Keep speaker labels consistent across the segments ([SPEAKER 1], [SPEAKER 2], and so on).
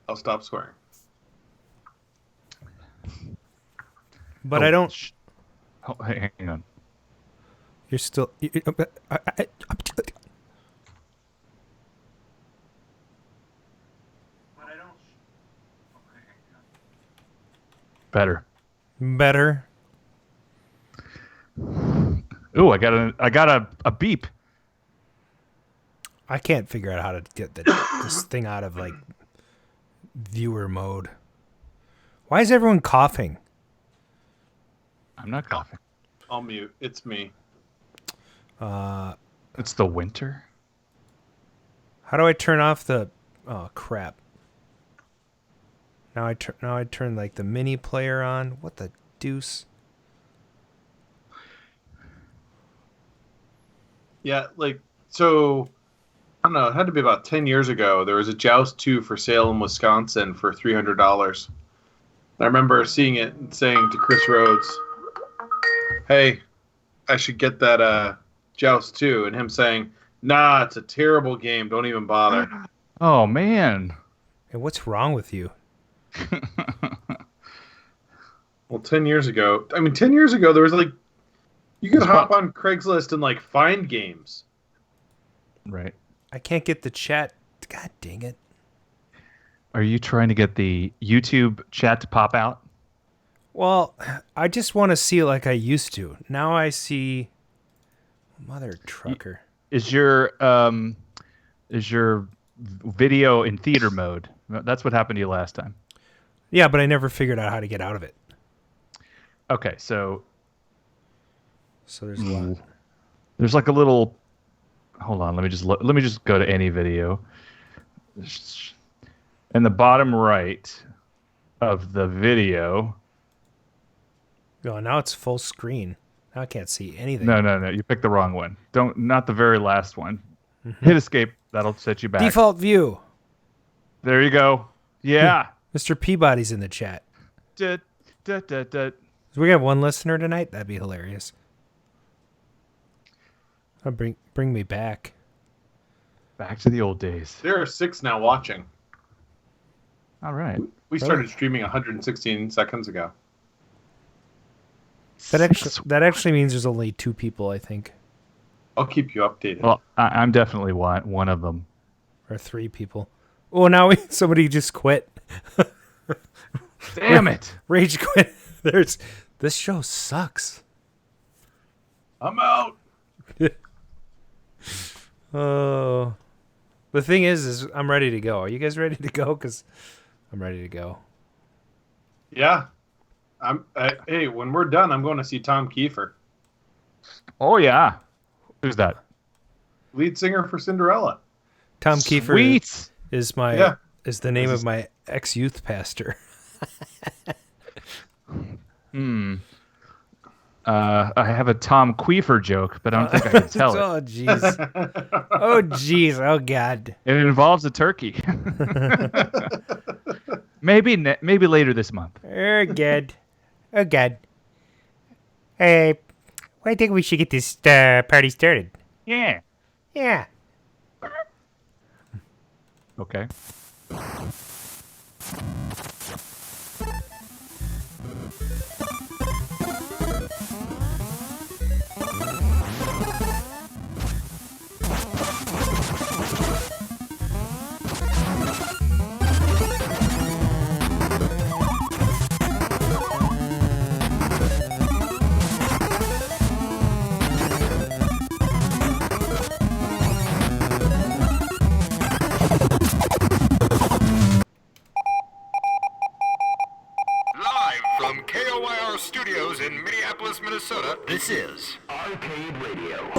[SPEAKER 1] I'll stop swearing.
[SPEAKER 2] But I don't.
[SPEAKER 3] Hang on.
[SPEAKER 2] You're still.
[SPEAKER 3] Better. Ooh, I got a beep.
[SPEAKER 2] I can't figure out how to get this thing out of like viewer mode. Why is everyone coughing?
[SPEAKER 3] I'm not coughing.
[SPEAKER 1] I'll mute. It's me.
[SPEAKER 3] It's the winter.
[SPEAKER 2] How do I turn off the? Oh crap! Now I turn like the mini player on. What the deuce?
[SPEAKER 1] Yeah, like so. I don't know. It had to be about 10 years ago. There was a Joust 2 for sale in Wisconsin for $300. I remember seeing it and saying to Chris Rhodes, "Hey, I should get that Joust 2," and him saying, "Nah, it's a terrible game. Don't even bother."
[SPEAKER 3] Oh man.
[SPEAKER 2] And what's wrong with you?
[SPEAKER 1] Well, 10 years ago. I mean, 10 years ago, there was like, you could hop on Craigslist and like find games.
[SPEAKER 3] Right.
[SPEAKER 2] I can't get the chat. God dang it.
[SPEAKER 3] Are you trying to get the YouTube chat to pop out?
[SPEAKER 2] Well, I just want to see it like I used to. Now I see mother trucker.
[SPEAKER 3] Is your video in theater mode? That's what happened to you last time.
[SPEAKER 2] Yeah, but I never figured out how to get out of it.
[SPEAKER 3] Okay, so
[SPEAKER 2] there's a lot.
[SPEAKER 3] There's like a little. Hold on, let me just go to any video. In the bottom right of the video.
[SPEAKER 2] Oh, now it's full screen. Now I can't see anything.
[SPEAKER 3] No, you picked the wrong one. Not the very last one. Mm-hmm. Hit escape. That'll set you back.
[SPEAKER 2] Default view.
[SPEAKER 3] There you go. Yeah.
[SPEAKER 2] Mr. Peabody's in the chat.
[SPEAKER 3] So
[SPEAKER 2] we have one listener tonight? That'd be hilarious. Bring me back.
[SPEAKER 3] Back to the old days.
[SPEAKER 1] There are 6 now watching.
[SPEAKER 3] All right.
[SPEAKER 1] We started streaming 116 seconds ago.
[SPEAKER 2] That actually means there's only 2 people, I think.
[SPEAKER 1] I'll keep you updated.
[SPEAKER 3] Well, I'm definitely one of them.
[SPEAKER 2] Or 3 people. Oh, now somebody just quit.
[SPEAKER 3] Damn it!
[SPEAKER 2] Rage quit. This show sucks.
[SPEAKER 1] I'm out.
[SPEAKER 2] Oh, the thing is I'm ready to go. Are you guys ready to go? Because I'm ready to go.
[SPEAKER 1] Yeah. Hey, when we're done, I'm going to see Tom Kiefer.
[SPEAKER 3] Oh yeah. Who's that?
[SPEAKER 1] Lead singer for Cinderella.
[SPEAKER 2] Tom Kiefer is the name of my ex-youth pastor.
[SPEAKER 3] I have a Tom Queefer joke, but I don't think I can tell it.
[SPEAKER 2] Oh jeez. Oh god.
[SPEAKER 3] It involves a turkey. maybe later this month.
[SPEAKER 2] Oh god. Oh god. Hey, I think we should get this party started.
[SPEAKER 3] Yeah.
[SPEAKER 2] Yeah.
[SPEAKER 3] Okay.
[SPEAKER 4] Studios in Minneapolis, Minnesota, this is Arcade Radio.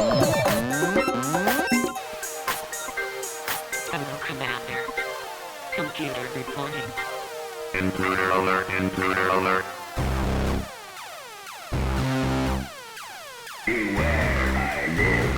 [SPEAKER 5] Hello, Commander. Computer reporting.
[SPEAKER 4] Intruder alert, intruder alert. Beware, I live.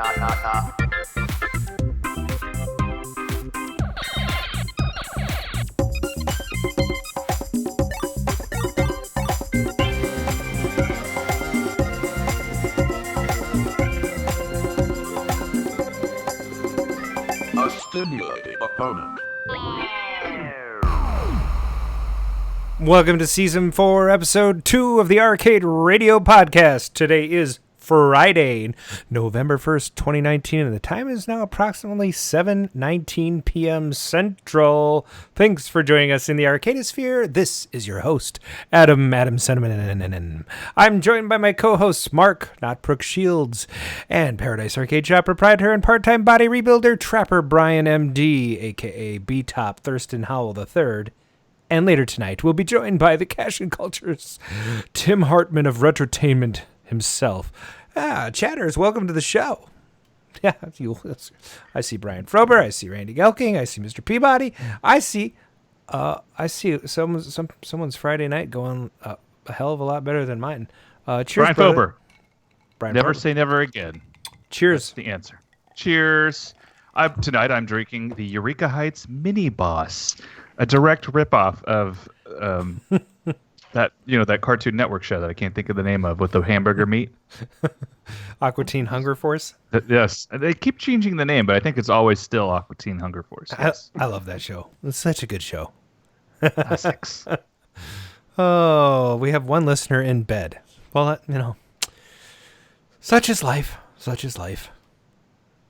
[SPEAKER 4] A stimulating opponent.
[SPEAKER 2] Welcome to Season 4, Episode 2 of the Arcade Radio Podcast. Today is Friday, November 1st, 2019, and the time is now approximately 7:19 p.m. Central. Thanks for joining us in the Arcadisphere. This is your host, Adam Cinnamon. I'm joined by my co-hosts, Mark, not Brooke Shields, and Paradise Arcade Shop proprietor and part-time body rebuilder, Trapper Brian MD, a.k.a. B-Top Thurston Howell III. And later tonight, we'll be joined by the Cash and Culture's Tim Hartman of Retrotainment himself. Chatters, welcome to the show. Yeah, I see Brian Frober, I see Randy Gelking, I see Mr. Peabody, I see someone's Friday night going a hell of a lot better than mine. Cheers,
[SPEAKER 3] Brian Frober.
[SPEAKER 2] Brian
[SPEAKER 3] Never
[SPEAKER 2] Frober.
[SPEAKER 3] say never again.
[SPEAKER 2] Cheers.
[SPEAKER 3] That's the answer. Cheers. Tonight I'm drinking the Eureka Heights Mini Boss, a direct ripoff of that Cartoon Network show that I can't think of the name of with the hamburger meat.
[SPEAKER 2] Aqua Teen Hunger Force.
[SPEAKER 3] Yes, they keep changing the name, but I think it's always still Aqua Teen Hunger Force. Yes.
[SPEAKER 2] I love that show. It's such a good show.
[SPEAKER 3] Classics.
[SPEAKER 2] Oh, we have one listener in bed. Well, such is life. Such is life.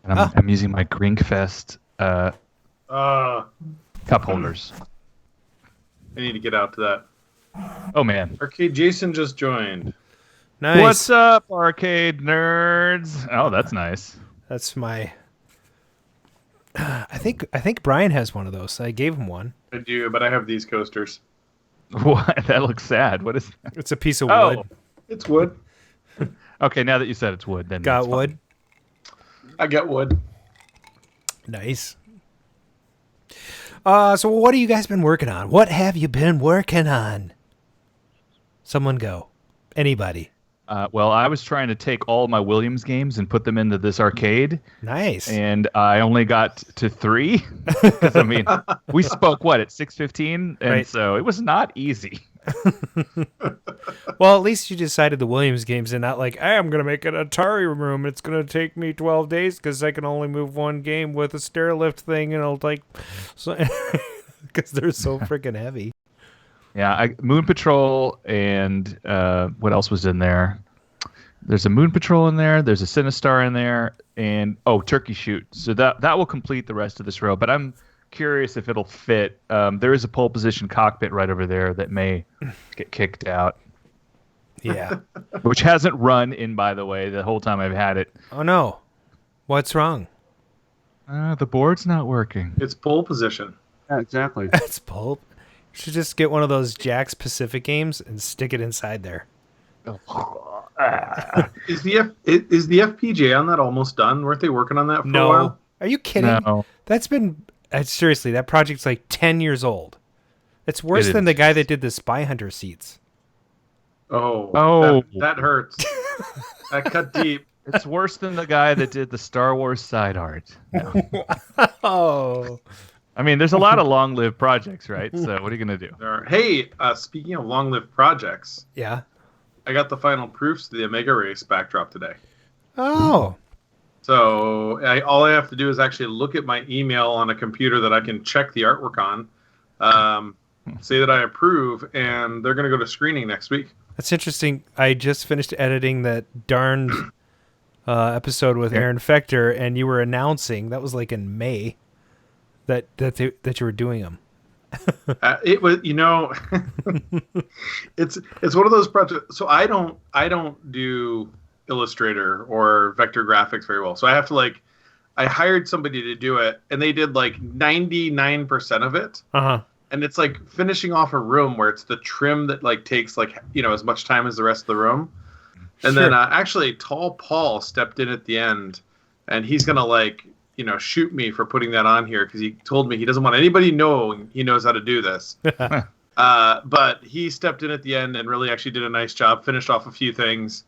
[SPEAKER 3] And I'm using my Grinkfest cup holders.
[SPEAKER 1] I need to get out to that.
[SPEAKER 3] Oh man.
[SPEAKER 1] Arcade Jason just joined.
[SPEAKER 2] Nice.
[SPEAKER 3] What's up, arcade nerds? Oh, that's nice.
[SPEAKER 2] That's my. I think Brian has one of those. I gave him one.
[SPEAKER 1] I do, but I have these coasters.
[SPEAKER 3] What? That looks sad. What is that?
[SPEAKER 2] It's a piece of wood.
[SPEAKER 1] It's wood.
[SPEAKER 3] Okay, now that you said it's wood, then
[SPEAKER 2] Got
[SPEAKER 3] that's fine.
[SPEAKER 2] wood.
[SPEAKER 1] I got wood.
[SPEAKER 2] Nice. So what have you guys been working on? What have you been working on? Someone go. Anybody.
[SPEAKER 3] Well, I was trying to take all my Williams games and put them into this arcade.
[SPEAKER 2] Nice.
[SPEAKER 3] And I only got to 3. Because, I mean, we spoke, at 6:15? And
[SPEAKER 2] Right.
[SPEAKER 3] so it was not easy.
[SPEAKER 2] Well, at least you decided the Williams games and not like, hey, I'm going to make an Atari room. It's going to take me 12 days because I can only move one game with a stair lift thing. And it'll take... Because they're so freaking heavy.
[SPEAKER 3] Yeah, Moon Patrol and what else was in there? There's a Moon Patrol in there. There's a Sinistar in there. And, Turkey Shoot. So that will complete the rest of this row. But I'm curious if it'll fit. There is a pole position cockpit right over there that may get kicked out.
[SPEAKER 2] Yeah.
[SPEAKER 3] Which hasn't run in, by the way, the whole time I've had it.
[SPEAKER 2] Oh, no. What's wrong?
[SPEAKER 3] The board's not working.
[SPEAKER 1] It's pole position.
[SPEAKER 6] Yeah, exactly.
[SPEAKER 2] That's pulp. You should just get one of those Jack's Pacific games and stick it inside there.
[SPEAKER 1] Is the FPGA on that almost done? Weren't they working on that for a while?
[SPEAKER 2] Are you kidding?
[SPEAKER 3] No.
[SPEAKER 2] That's been... seriously, that project's like 10 years old. It's worse
[SPEAKER 3] It
[SPEAKER 2] than
[SPEAKER 3] is.
[SPEAKER 2] the guy that did the Spy Hunter seats.
[SPEAKER 3] Oh.
[SPEAKER 1] That hurts. That cut deep.
[SPEAKER 3] It's worse than the guy that did the Star Wars side art. No.
[SPEAKER 2] Oh.
[SPEAKER 3] I mean, there's a lot of long-lived projects, right? So what are you going to do?
[SPEAKER 1] Hey, speaking of long-lived projects,
[SPEAKER 2] Yeah.
[SPEAKER 1] I got the final proofs to the Omega Race backdrop today.
[SPEAKER 2] Oh.
[SPEAKER 1] So all I have to do is actually look at my email on a computer that I can check the artwork on, say that I approve, and they're going to go to screening next week.
[SPEAKER 2] That's interesting. I just finished editing that darned episode with Aaron Fector, and you were announcing, that was like in May, that you were doing them.
[SPEAKER 1] It was, it's one of those projects. So I don't do Illustrator or vector graphics very well. So I have to I hired somebody to do it, and they did 99% of it.
[SPEAKER 2] Uh-huh.
[SPEAKER 1] And it's like finishing off a room where it's the trim that takes as much time as the rest of the room. And
[SPEAKER 2] Sure.
[SPEAKER 1] then actually Tall Paul stepped in at the end, and he's gonna shoot me for putting that on here because he told me he doesn't want anybody knowing he knows how to do this. But he stepped in at the end and really actually did a nice job, finished off a few things.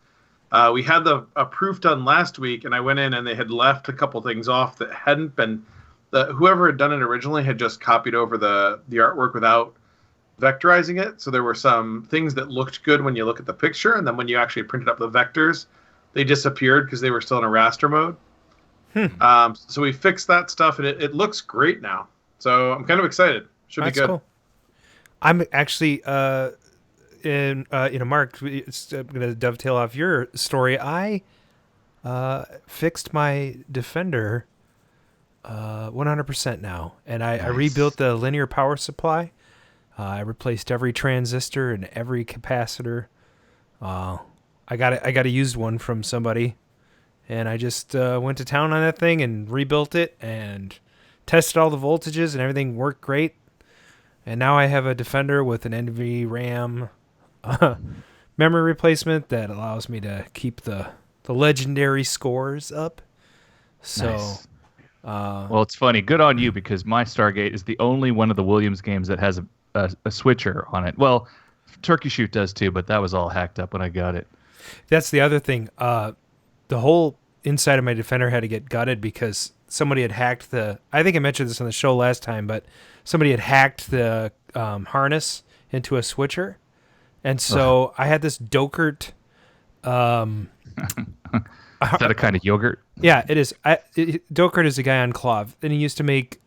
[SPEAKER 1] We had a proof done last week, and I went in and they had left a couple things off that hadn't been. Whoever had done it originally had just copied over the artwork without vectorizing it. So there were some things that looked good when you look at the picture, and then when you actually printed up the vectors, they disappeared because they were still in a raster mode. So we fixed that stuff, and it looks great now. So I'm kind of excited. Should be good. Cool.
[SPEAKER 2] I'm actually, Mark, it's going to dovetail off your story. I fixed my Defender 100% now, and I rebuilt the linear power supply. I replaced every transistor and every capacitor. I got a used one from somebody, and I just went to town on that thing and rebuilt it and tested all the voltages, and everything worked great. And now I have a Defender with an NVRAM memory replacement that allows me to keep the legendary scores up. So, nice.
[SPEAKER 3] Well, it's funny. Good on you, because my Stargate is the only one of the Williams games that has a switcher on it. Well, Turkey Shoot does too, but that was all hacked up when I got it.
[SPEAKER 2] That's the other thing. The whole inside of my Defender had to get gutted because somebody had hacked I think I mentioned this on the show last time, but somebody had hacked the harness into a switcher. And so I had this Dokert.
[SPEAKER 3] Is that a kind of yogurt?
[SPEAKER 2] Yeah, it is. Dokert is a guy on Clove, and he used to make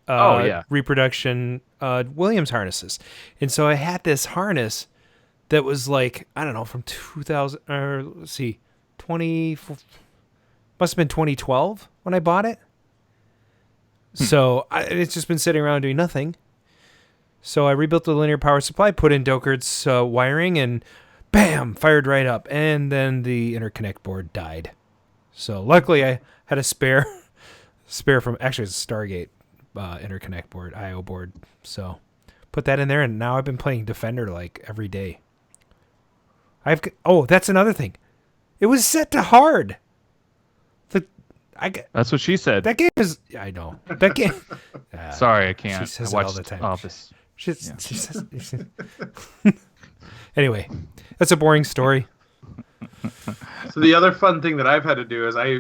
[SPEAKER 2] reproduction Williams harnesses. And so I had this harness that was like, I don't know, from 2000, or let's see, 20, must have been 2012 when I bought it. So it's just been sitting around doing nothing. So I rebuilt the linear power supply, put in Dokert's wiring, and bam, fired right up. And then the interconnect board died. So luckily I had a spare from, actually it's a Stargate interconnect board, IO board. So put that in there, and now I've been playing Defender like every day. That's another thing. It was set to hard.
[SPEAKER 3] That's what she said.
[SPEAKER 2] That game is, I know. That game.
[SPEAKER 3] Sorry, I can't.
[SPEAKER 2] She says
[SPEAKER 3] I watched
[SPEAKER 2] it all the time.
[SPEAKER 3] Office.
[SPEAKER 2] She says. Anyway, that's a boring story.
[SPEAKER 1] So the other fun thing that I've had to do is I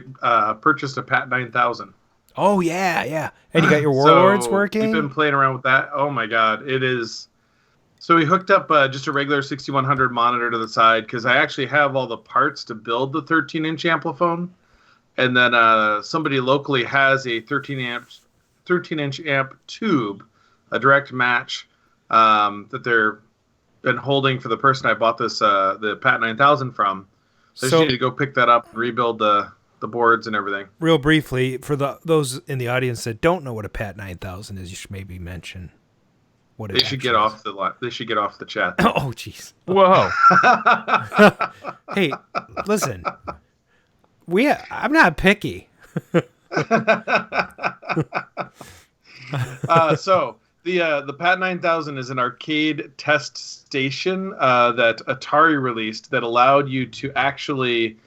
[SPEAKER 1] purchased a PAT 9000.
[SPEAKER 2] Oh yeah, and you got your Warlords working.
[SPEAKER 1] We've been playing around with that. Oh my god, it is. So we hooked up just a regular 6100 monitor to the side because I actually have all the parts to build the 13-inch ampliphone, and then somebody locally has a 13-inch amp tube, a direct match that they're been holding for the person I bought this the PAT 9000 from. So I just need to go pick that up and rebuild the boards and everything.
[SPEAKER 2] Real briefly, for those in the audience that don't know what a PAT 9000 is, you should maybe mention what it is. They should get off
[SPEAKER 1] the chat.
[SPEAKER 2] Oh, jeez.
[SPEAKER 3] Whoa.
[SPEAKER 2] Hey, listen. I'm not picky.
[SPEAKER 1] So the PAT 9000 is an arcade test station that Atari released that allowed you to actually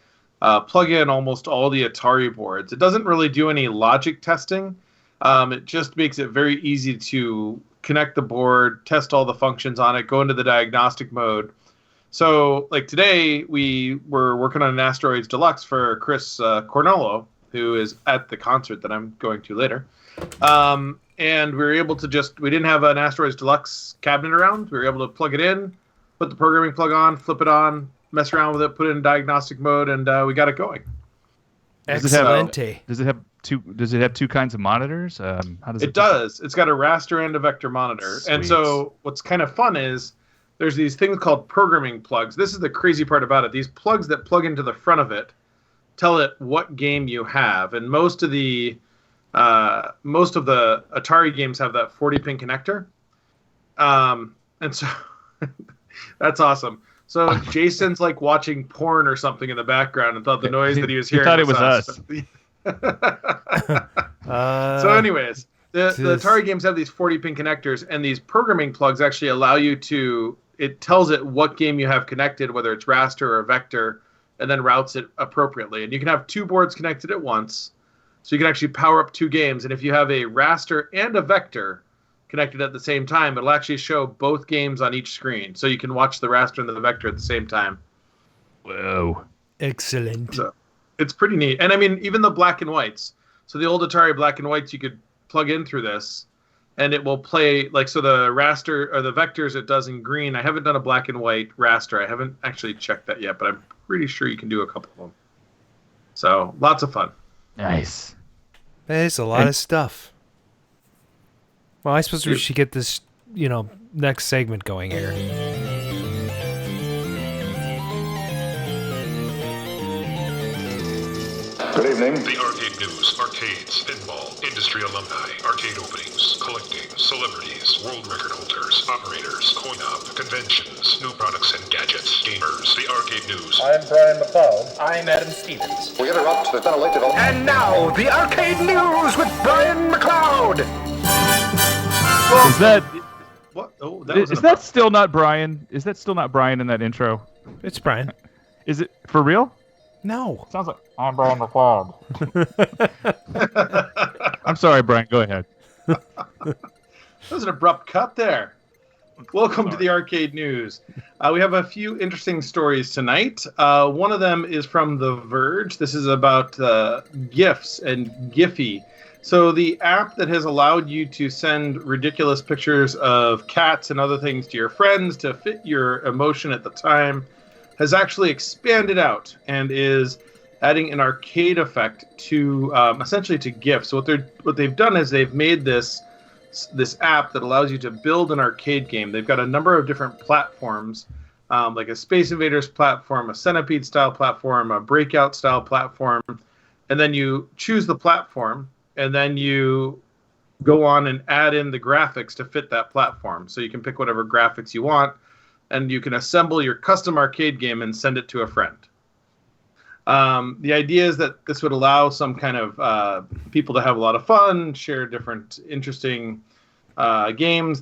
[SPEAKER 1] plug in almost all the Atari boards. It doesn't really do any logic testing. It just makes it very easy to connect the board, test all the functions on it, go into the diagnostic mode. So, like today, we were working on an Asteroids Deluxe for Chris Cornello, who is at the concert that I'm going to later. And we were able to we didn't have an Asteroids Deluxe cabinet around. We were able to plug it in, put the programming plug on, flip it on, mess around with it, put it in diagnostic mode, and we got it going.
[SPEAKER 2] Excellent.
[SPEAKER 3] Does it have two kinds of monitors? How does
[SPEAKER 1] it does. It's got a raster and a vector monitor. Sweet. And so what's kind of fun is there's these things called programming plugs. This is the crazy part about it. These plugs that plug into the front of it tell it what game you have, and most of the Atari games have that 40-pin connector. And so that's awesome. So Jason's like watching porn or something in the background and thought the noise that he was hearing
[SPEAKER 3] thought it was us.
[SPEAKER 1] So anyways, the Atari games have these 40-pin connectors, and these programming plugs actually allow you it tells it what game you have connected, whether it's raster or vector, and then routes it appropriately. And you can have two boards connected at once, so you can actually power up two games. And if you have a raster and a vector connected at the same time, it'll actually show both games on each screen, so you can watch the raster and the vector at the same time.
[SPEAKER 3] Whoa.
[SPEAKER 2] Excellent.
[SPEAKER 1] So it's pretty neat. And I mean, even the black and whites. So the old Atari black and whites, you could plug in through this, and it will play like so. The raster or the vectors it does in green. I haven't done a black and white raster. I haven't actually checked that yet, but I'm pretty sure you can do a couple of them. So lots of fun.
[SPEAKER 3] Nice.
[SPEAKER 2] There's a lot of stuff. Well, I suppose we should get this, next segment going here.
[SPEAKER 6] Good evening.
[SPEAKER 4] The Arcade News, arcades, pinball, industry alumni, arcade openings, collecting, celebrities, world record holders, operators, coin-op, conventions, new products and gadgets, gamers. The Arcade News.
[SPEAKER 7] I'm Brian McLeod.
[SPEAKER 8] I'm Adam Stevens.
[SPEAKER 6] We interrupt. There's been a late development.
[SPEAKER 8] And now, the Arcade News with Brian McLeod.
[SPEAKER 3] Is that
[SPEAKER 1] What? Oh,
[SPEAKER 3] is that still not Brian? Is that still not Brian in that intro?
[SPEAKER 2] It's Brian.
[SPEAKER 3] Is it for real?
[SPEAKER 2] No.
[SPEAKER 3] Sounds like I'm Brian McLeod. I'm sorry, Brian. Go ahead.
[SPEAKER 1] That was an abrupt cut there. Welcome to the Arcade News. We have a few interesting stories tonight. One of them is from The Verge. This is about GIFs and Giphy. So the app that has allowed you to send ridiculous pictures of cats and other things to your friends to fit your emotion at the time has actually expanded out and is adding an arcade effect to essentially to GIFs. So what they've done is they've made this app that allows you to build an arcade game. They've got a number of different platforms, like a Space Invaders platform, a Centipede style platform, a Breakout style platform, and then you choose the platform, and then you go on and add in the graphics to fit that platform. So you can pick whatever graphics you want, and you can assemble your custom arcade game and send it to a friend. The idea is that this would allow some kind of people to have a lot of fun, share different interesting games.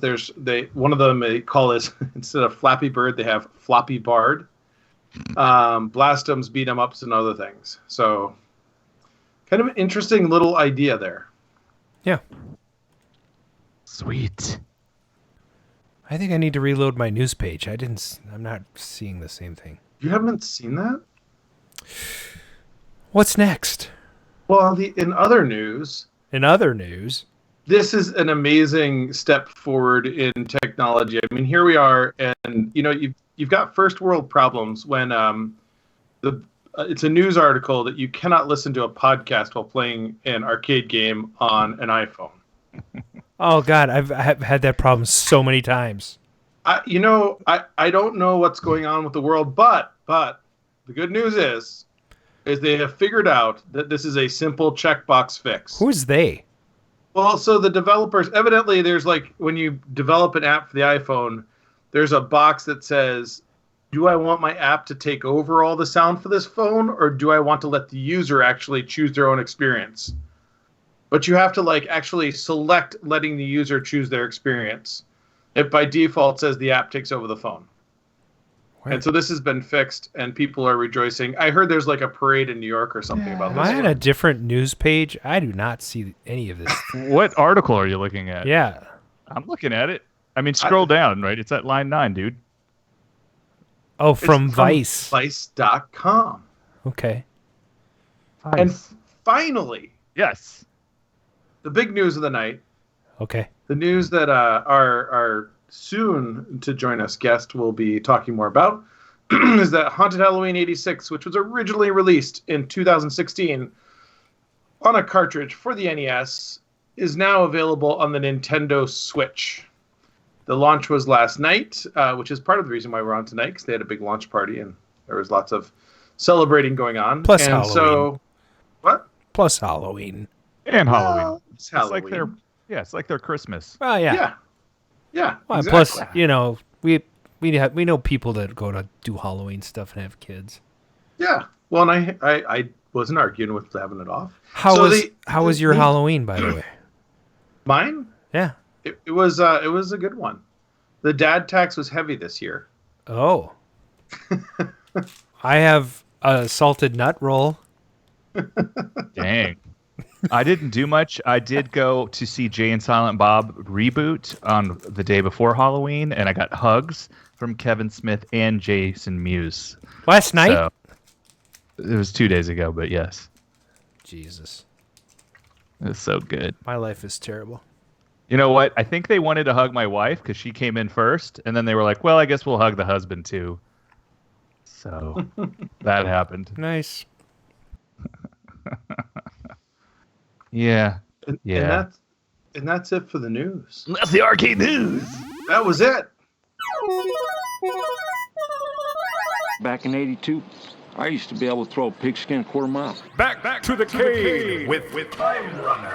[SPEAKER 1] One of them they call it instead of Flappy Bird, they have Floppy Bard, Blast'ems, beat 'em ups, and other things. So, kind of an interesting little idea there.
[SPEAKER 2] Yeah.
[SPEAKER 3] Sweet.
[SPEAKER 2] I think I need to reload my news page. I'm not seeing the same thing.
[SPEAKER 1] You haven't seen that?
[SPEAKER 2] What's next?
[SPEAKER 1] Well, in other news, this is an amazing step forward in technology. I mean, here we are, and you've got first world problems when it's a news article that you cannot listen to a podcast while playing an arcade game on an iPhone.
[SPEAKER 2] Oh God, I've had that problem so many times.
[SPEAKER 1] I don't know what's going on with the world, but the good news is they have figured out that this is a simple checkbox fix.
[SPEAKER 2] Who's they?
[SPEAKER 1] Well, so the developers, evidently there's like, when you develop an app for the iPhone, there's a box that says, do I want my app to take over all the sound for this phone, or do I want to let the user actually choose their own experience? But you have to actually select letting the user choose their experience. It by default says the app takes over the phone. Right. And so this has been fixed, and people are rejoicing. I heard there's a parade in New York or something about this.
[SPEAKER 2] Am I on a different news page? I do not see any of this.
[SPEAKER 3] What article are you looking at?
[SPEAKER 2] Yeah.
[SPEAKER 3] I'm looking at it. I mean, scroll down, right? It's at line 9, dude.
[SPEAKER 2] Oh, from Vice.
[SPEAKER 1] Vice.com.
[SPEAKER 2] Okay.
[SPEAKER 3] Vice.
[SPEAKER 1] And finally.
[SPEAKER 3] Yes.
[SPEAKER 1] The big news of the night.
[SPEAKER 2] Okay.
[SPEAKER 1] The news that our soon to join us guest will be talking more about is that Haunted Halloween 86, which was originally released in 2016 on a cartridge for the NES, is now available on the Nintendo Switch. The launch was last night, which is part of the reason why we're on tonight, because they had a big launch party and there was lots of celebrating going on.
[SPEAKER 2] Plus Halloween.
[SPEAKER 1] So, what?
[SPEAKER 2] Plus Halloween.
[SPEAKER 3] And Halloween.
[SPEAKER 1] Well, it's Halloween.
[SPEAKER 3] It's like their Christmas.
[SPEAKER 2] Oh, yeah.
[SPEAKER 1] Yeah,
[SPEAKER 2] well,
[SPEAKER 1] exactly.
[SPEAKER 2] Plus, we know people that go to do Halloween stuff and have kids.
[SPEAKER 1] Yeah. Well, and I wasn't arguing with having it off.
[SPEAKER 2] How was your Halloween, by the way?
[SPEAKER 1] Mine?
[SPEAKER 2] Yeah.
[SPEAKER 1] It was a good one. The dad tax was heavy this year.
[SPEAKER 2] Oh. I have a salted nut roll.
[SPEAKER 3] Dang. I didn't do much. I did go to see Jay and Silent Bob reboot on the day before Halloween, and I got hugs from Kevin Smith and Jason Mewes.
[SPEAKER 2] Last night?
[SPEAKER 3] It was 2 days ago, but yes.
[SPEAKER 2] Jesus.
[SPEAKER 3] It's so good.
[SPEAKER 2] My life is terrible.
[SPEAKER 3] You know what? I think they wanted to hug my wife because she came in first, and then they were like, well, I guess we'll hug the husband too. So that happened.
[SPEAKER 2] Nice.
[SPEAKER 3] Yeah.
[SPEAKER 1] And that's it for the news.
[SPEAKER 3] That's the arcade news.
[SPEAKER 1] That was it.
[SPEAKER 7] Back in '82, I used to be able to throw a pigskin a quarter mile.
[SPEAKER 8] Back to the cave with Time Runner.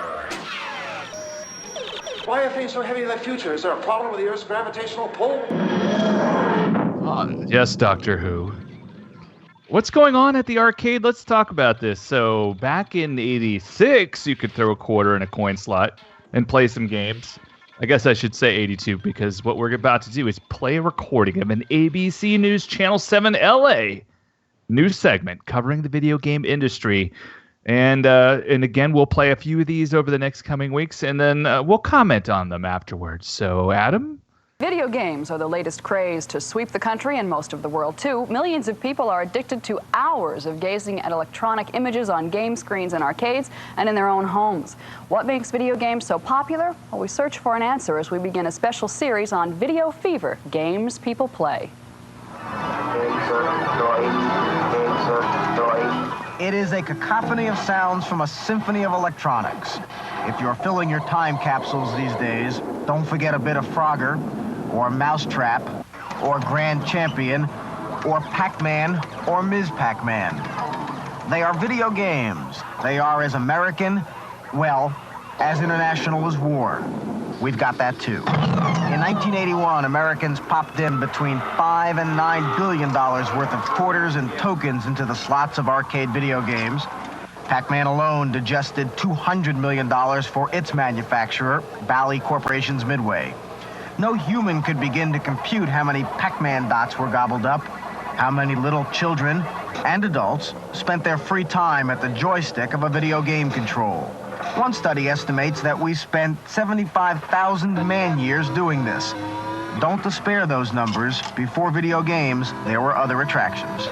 [SPEAKER 6] Why are things so heavy in the future? Is there a problem with the Earth's gravitational pull?
[SPEAKER 3] Yes, Doctor Who. What's going on at the arcade? Let's talk about this. So back in '86, you could throw a quarter in a coin slot and play some games. I guess I should say '82 because what we're about to do is play a recording of an ABC News Channel 7 LA news segment covering the video game industry. And again, we'll play a few of these over the next coming weeks, and then we'll comment on them afterwards. So, Adam?
[SPEAKER 9] Video games are the latest craze to sweep the country and most of the world, too. Millions of people are addicted to hours of gazing at electronic images on game screens in arcades and in their own homes. What makes video games so popular? Well, we search for an answer as we begin a special series on Video Fever, games people play.
[SPEAKER 10] It is a cacophony of sounds from a symphony of electronics. If you're filling your time capsules these days, don't forget a bit of Frogger, or Mousetrap, or Grand Champion, or Pac-Man, or Ms. Pac-Man. They are video games. They are as American, well, as international as war. We've got that too. In 1981, Americans popped in between $5 and $9 billion worth of quarters and tokens into the slots of arcade video games. Pac-Man alone digested $200 million for its manufacturer, Bally Corporation's Midway. No human could begin to compute how many Pac-Man dots were gobbled up, how many little children and adults spent their free time at the joystick of a video game control. One study estimates that we spent 75,000 man-years doing this. Don't despair those numbers. Before video games, there were other attractions.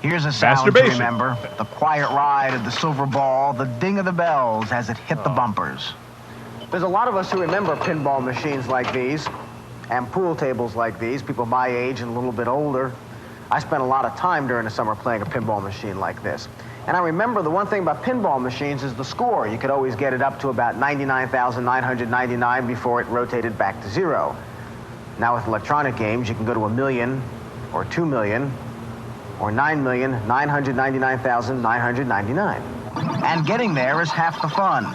[SPEAKER 10] Here's a sound to remember. The quiet ride of the silver ball, the ding of the bells as it hit the bumpers. There's a lot of us who remember pinball machines like these and pool tables like these, people my age and a little bit older. I spent a lot of time during the summer playing a pinball machine like this. And I remember the one thing about pinball machines is the score. You could always get it up to about 99,999 before it rotated back to zero. Now with electronic games, you can go to 1 million or 2 million or 9,999,999. And getting there is half the fun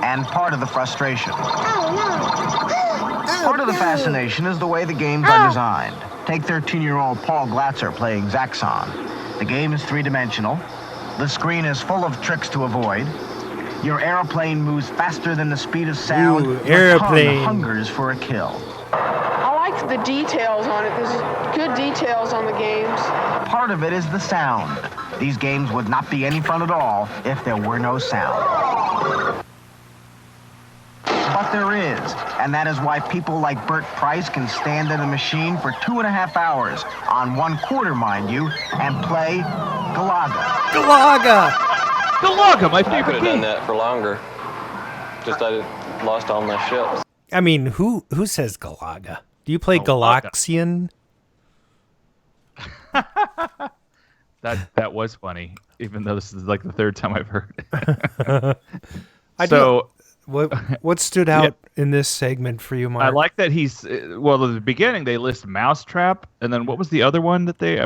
[SPEAKER 10] and part of the frustration. Part of the fascination is the way the games are designed. Take 13-year-old Paul Glatzer playing Zaxxon. The game is three-dimensional. The screen is full of tricks to avoid. Your airplane moves faster than the speed of sound.
[SPEAKER 2] Ooh, airplane.
[SPEAKER 10] The tongue hungers for a kill.
[SPEAKER 11] I like the details on it. There's good details on the games.
[SPEAKER 10] Part of it is the sound. These games would not be any fun at all if there were no sound. But there is, and that is why people like Bert Price can stand at a machine for 2.5 hours, on 1 quarter, mind you, and play Galaga.
[SPEAKER 2] Galaga!
[SPEAKER 3] Galaga, my favorite
[SPEAKER 12] I could have
[SPEAKER 3] game.
[SPEAKER 12] done that for longer. Just I lost all my ships.
[SPEAKER 2] I mean, who says Galaga? Do you play Galaxian?
[SPEAKER 3] That was funny, even though this is like the third time I've heard it.
[SPEAKER 2] What stood out in this segment for you, Mark?
[SPEAKER 3] I like that he's at the beginning they list Mousetrap, and then what was the other one that I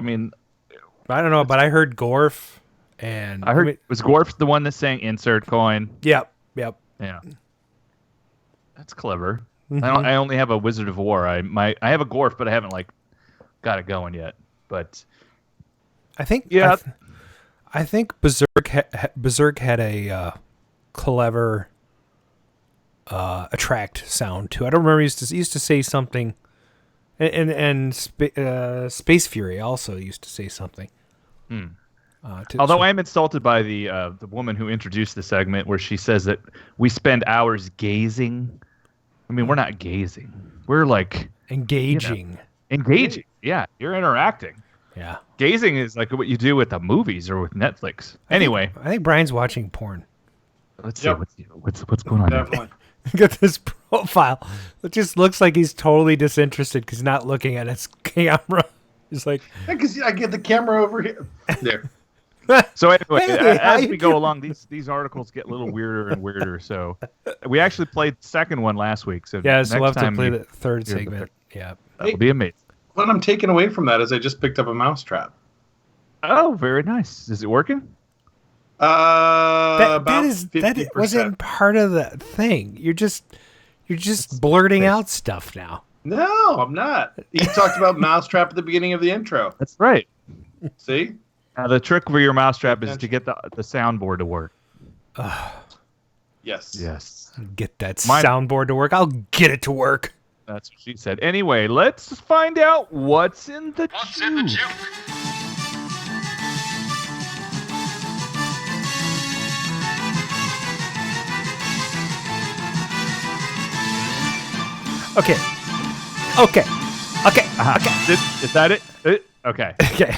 [SPEAKER 3] don't
[SPEAKER 2] know, but I heard Gorf, and
[SPEAKER 3] was Gorf the one that's saying insert coin?
[SPEAKER 2] Yep.
[SPEAKER 3] Yeah, that's clever.
[SPEAKER 2] Mm-hmm.
[SPEAKER 3] I only have a Wizard of War. I have a Gorf, but I haven't got it going yet. But
[SPEAKER 2] I think I think Berserk had a clever attract sound too. I don't remember. He used to say something, and Space Fury also used to say something.
[SPEAKER 3] Although I am insulted by the woman who introduced the segment, where she says that we spend hours gazing. I mean, we're not gazing. We're like
[SPEAKER 2] engaging.
[SPEAKER 3] Engaging. Yeah, you're interacting.
[SPEAKER 2] Yeah.
[SPEAKER 3] Gazing is like what you do with the movies or with Netflix. Anyway,
[SPEAKER 2] I think Brian's watching porn.
[SPEAKER 3] let's see what's going on.
[SPEAKER 1] Definitely.
[SPEAKER 2] Look at this profile. It just looks like he's totally disinterested because he's not looking at his camera. He's like,
[SPEAKER 1] because I get the camera over here. There.
[SPEAKER 3] So anyway,
[SPEAKER 2] Hey, how
[SPEAKER 3] as
[SPEAKER 2] you
[SPEAKER 3] we go
[SPEAKER 2] doing?
[SPEAKER 3] along, these articles get a little weirder and weirder. So we actually played the second one last week. So
[SPEAKER 2] yeah, so we'll
[SPEAKER 3] next
[SPEAKER 2] have to
[SPEAKER 3] time
[SPEAKER 2] play
[SPEAKER 3] you
[SPEAKER 2] the third
[SPEAKER 3] hear the
[SPEAKER 2] segment. Yeah.
[SPEAKER 3] that will be amazing.
[SPEAKER 1] What I'm taking away from that is I just picked up a mousetrap.
[SPEAKER 3] Oh, very nice. Is it working?
[SPEAKER 1] About
[SPEAKER 2] that wasn't part of the thing. You're just blurting out stuff now.
[SPEAKER 1] No, I'm not. You talked about mousetrap at the beginning of the intro.
[SPEAKER 3] That's right.
[SPEAKER 1] See?
[SPEAKER 3] The trick for your mousetrap is to get the soundboard to work.
[SPEAKER 1] Yes.
[SPEAKER 3] Yes.
[SPEAKER 2] Get that soundboard to work. I'll get it to work.
[SPEAKER 3] That's what she said. Anyway, let's find out what's in the juke.
[SPEAKER 2] Okay.
[SPEAKER 3] Is that it? Okay.
[SPEAKER 2] Okay.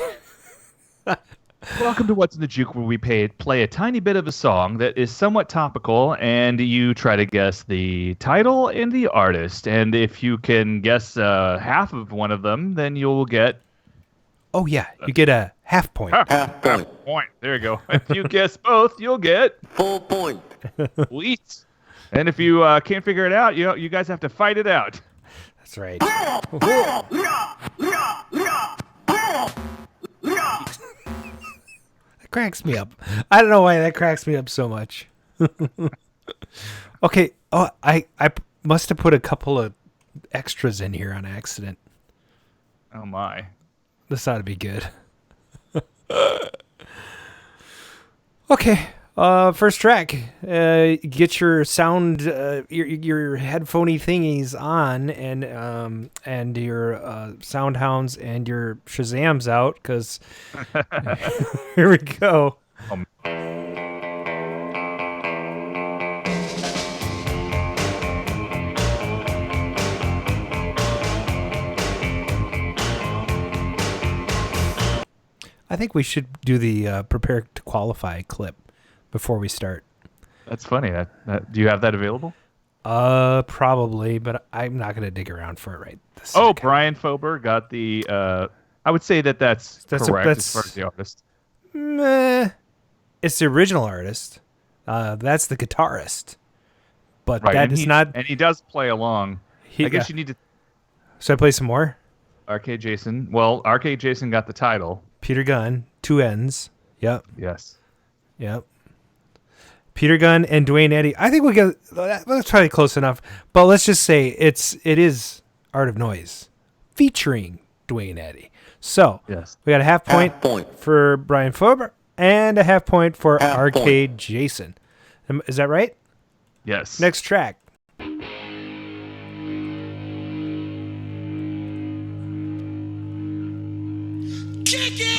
[SPEAKER 3] Welcome to What's in the Juke, where we play a tiny bit of a song that is somewhat topical, and you try to guess the title and the artist. And if you can guess half of one of them, then you'll get...
[SPEAKER 2] Oh, yeah. You get a half point.
[SPEAKER 3] Half point. There you go. If you guess both, you'll get...
[SPEAKER 12] Full point.
[SPEAKER 3] Sweet. And if you can't figure it out, you guys have to fight it out.
[SPEAKER 2] That's right. That cracks me up. I don't know why that cracks me up so much. Okay. Oh, I must have put a couple of extras in here on accident.
[SPEAKER 3] Oh, my.
[SPEAKER 2] This ought to be good. Okay. First track. Get your sound, your headphoney thingies on, and your sound hounds and your Shazams out, because here we go. I think we should do the prepare to qualify clip before we start.
[SPEAKER 3] That's funny. Do you have that available?
[SPEAKER 2] Probably, but I'm not going to dig around for it right this second.
[SPEAKER 3] Brian Fober got the... I would say that's correct as far as the artist.
[SPEAKER 2] Meh. It's the original artist. That's the guitarist. But
[SPEAKER 3] right,
[SPEAKER 2] that is not...
[SPEAKER 3] And he does play along. I guess you need to...
[SPEAKER 2] So I play some more?
[SPEAKER 3] Arcade Jason. Well, Arcade Jason got the title.
[SPEAKER 2] Peter Gunn, 2 N's. Yep.
[SPEAKER 3] Yes.
[SPEAKER 2] Yep. Peter Gunn and Dwayne Eddy. I think we got... That's probably close enough. But let's just say it is Art of Noise featuring Dwayne Eddy. So
[SPEAKER 3] yes,
[SPEAKER 2] we got a half point for Brian Fober and a half point for Arcade Jason. Is that right?
[SPEAKER 3] Yes.
[SPEAKER 2] Next track.
[SPEAKER 8] Kick it!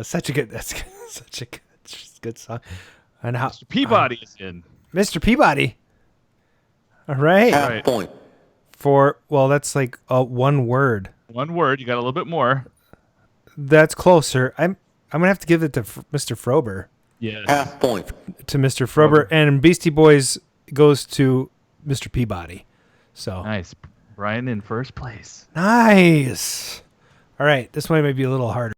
[SPEAKER 2] Such a good song. And how
[SPEAKER 3] Mr. Peabody is in.
[SPEAKER 2] Mr. Peabody. All right.
[SPEAKER 12] Half point.
[SPEAKER 2] That's like one word.
[SPEAKER 3] One word. You got a little bit more.
[SPEAKER 2] That's closer. I'm gonna have to give it to Mr. Frober.
[SPEAKER 3] Yes.
[SPEAKER 12] Half point.
[SPEAKER 2] To Mr. Frober, and Beastie Boys goes to Mr. Peabody. So
[SPEAKER 3] nice. Brian in first place.
[SPEAKER 2] Nice. All right, this one may be a little harder.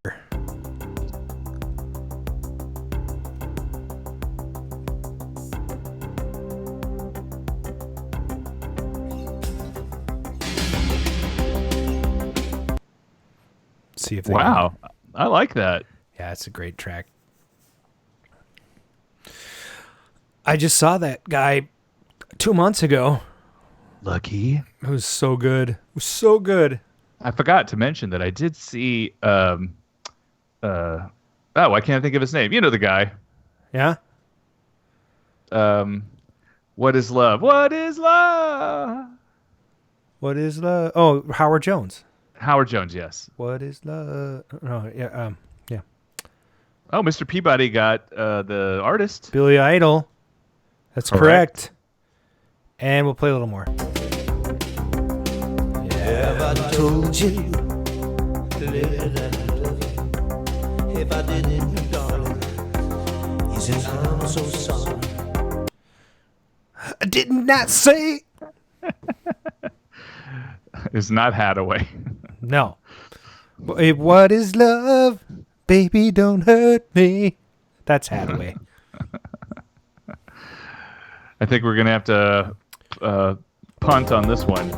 [SPEAKER 2] See if they
[SPEAKER 3] wow, I like that.
[SPEAKER 2] Yeah, it's a great track. I just saw that guy 2 months ago.
[SPEAKER 3] Lucky.
[SPEAKER 2] It was so good. It was so good.
[SPEAKER 3] I forgot to mention that I did see I can't think of his name. You know the guy.
[SPEAKER 2] Yeah?
[SPEAKER 3] What is love? What is love?
[SPEAKER 2] What is love? Oh, Howard Jones.
[SPEAKER 3] Howard Jones, yes.
[SPEAKER 2] What is love? No, yeah, yeah.
[SPEAKER 3] Oh, Mr. Peabody got the artist.
[SPEAKER 2] Billy Idol. That's correct. And we'll play a little more. told you that I love you. If I didn't, darling, you said I'm so sorry. I did not say.
[SPEAKER 3] It's not Hadaway.
[SPEAKER 2] No. What is love? Baby, don't hurt me. That's Hadaway.
[SPEAKER 3] I think we're going to have to punt on this one.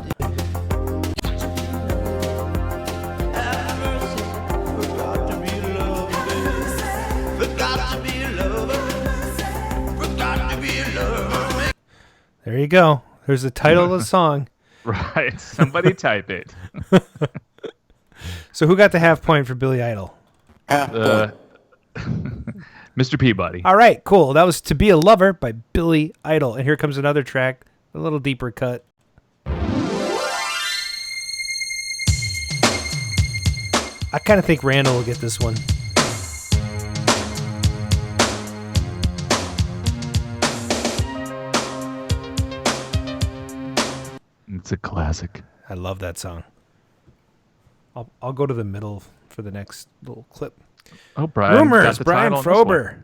[SPEAKER 2] There you go. There's the title of the song.
[SPEAKER 3] Right. Somebody type it.
[SPEAKER 2] So who got the half point for Billy Idol?
[SPEAKER 3] Mr. Peabody.
[SPEAKER 2] All right, cool. That was To Be a Lover by Billy Idol. And here comes another track, a little deeper cut. I kind of think Randall will get this one.
[SPEAKER 3] It's a classic.
[SPEAKER 2] I love that song. I'll go to the middle for the next little clip.
[SPEAKER 3] Oh, Brian.
[SPEAKER 2] Rumors, Brian Frober.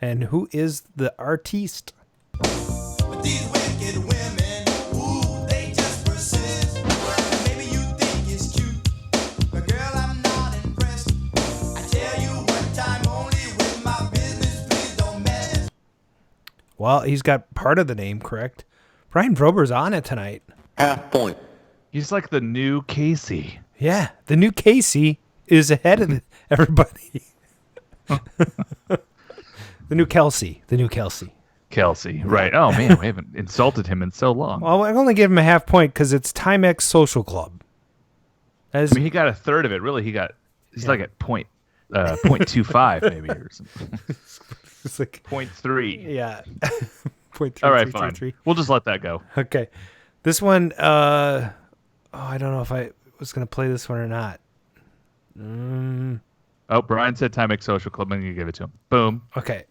[SPEAKER 2] And who is the artiste?
[SPEAKER 13] These wicked women, ooh, they just persist. Maybe you think it's cute, but girl, I'm not impressed. I tell you one time only with my business, please don't mess.
[SPEAKER 2] Well, he's got part of the name correct. Brian Frober's on it tonight.
[SPEAKER 12] Half point.
[SPEAKER 3] He's like the new Casey.
[SPEAKER 2] Yeah, the new Casey is ahead of everybody. The new Kelsey.
[SPEAKER 3] Kelsey, right. Oh, man, we haven't insulted him in so long.
[SPEAKER 2] Well, I only give him a half point because it's Timex Social Club.
[SPEAKER 3] I mean, he got a third of it. Really, he's like at 0.25 maybe or something.
[SPEAKER 2] It's like
[SPEAKER 3] 0.3.
[SPEAKER 2] Yeah. 0.3.
[SPEAKER 3] All right, fine. We'll just let that go.
[SPEAKER 2] Okay. This one, I don't know if I was going to play this one or not.
[SPEAKER 3] Oh, Brian said Timex Social Club. I'm going to give it to him. Boom.
[SPEAKER 2] Okay.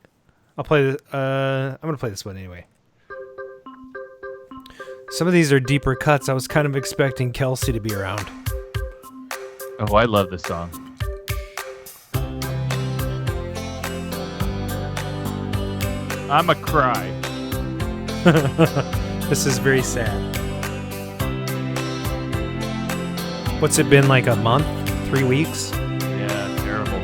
[SPEAKER 2] I'll play this. I'm going to play this one anyway. Some of these are deeper cuts. I was kind of expecting Kelsey to be around.
[SPEAKER 3] Oh, I love this song. I'm a cry.
[SPEAKER 2] This is very sad. What's it been, like a month? 3 weeks?
[SPEAKER 3] Yeah, terrible.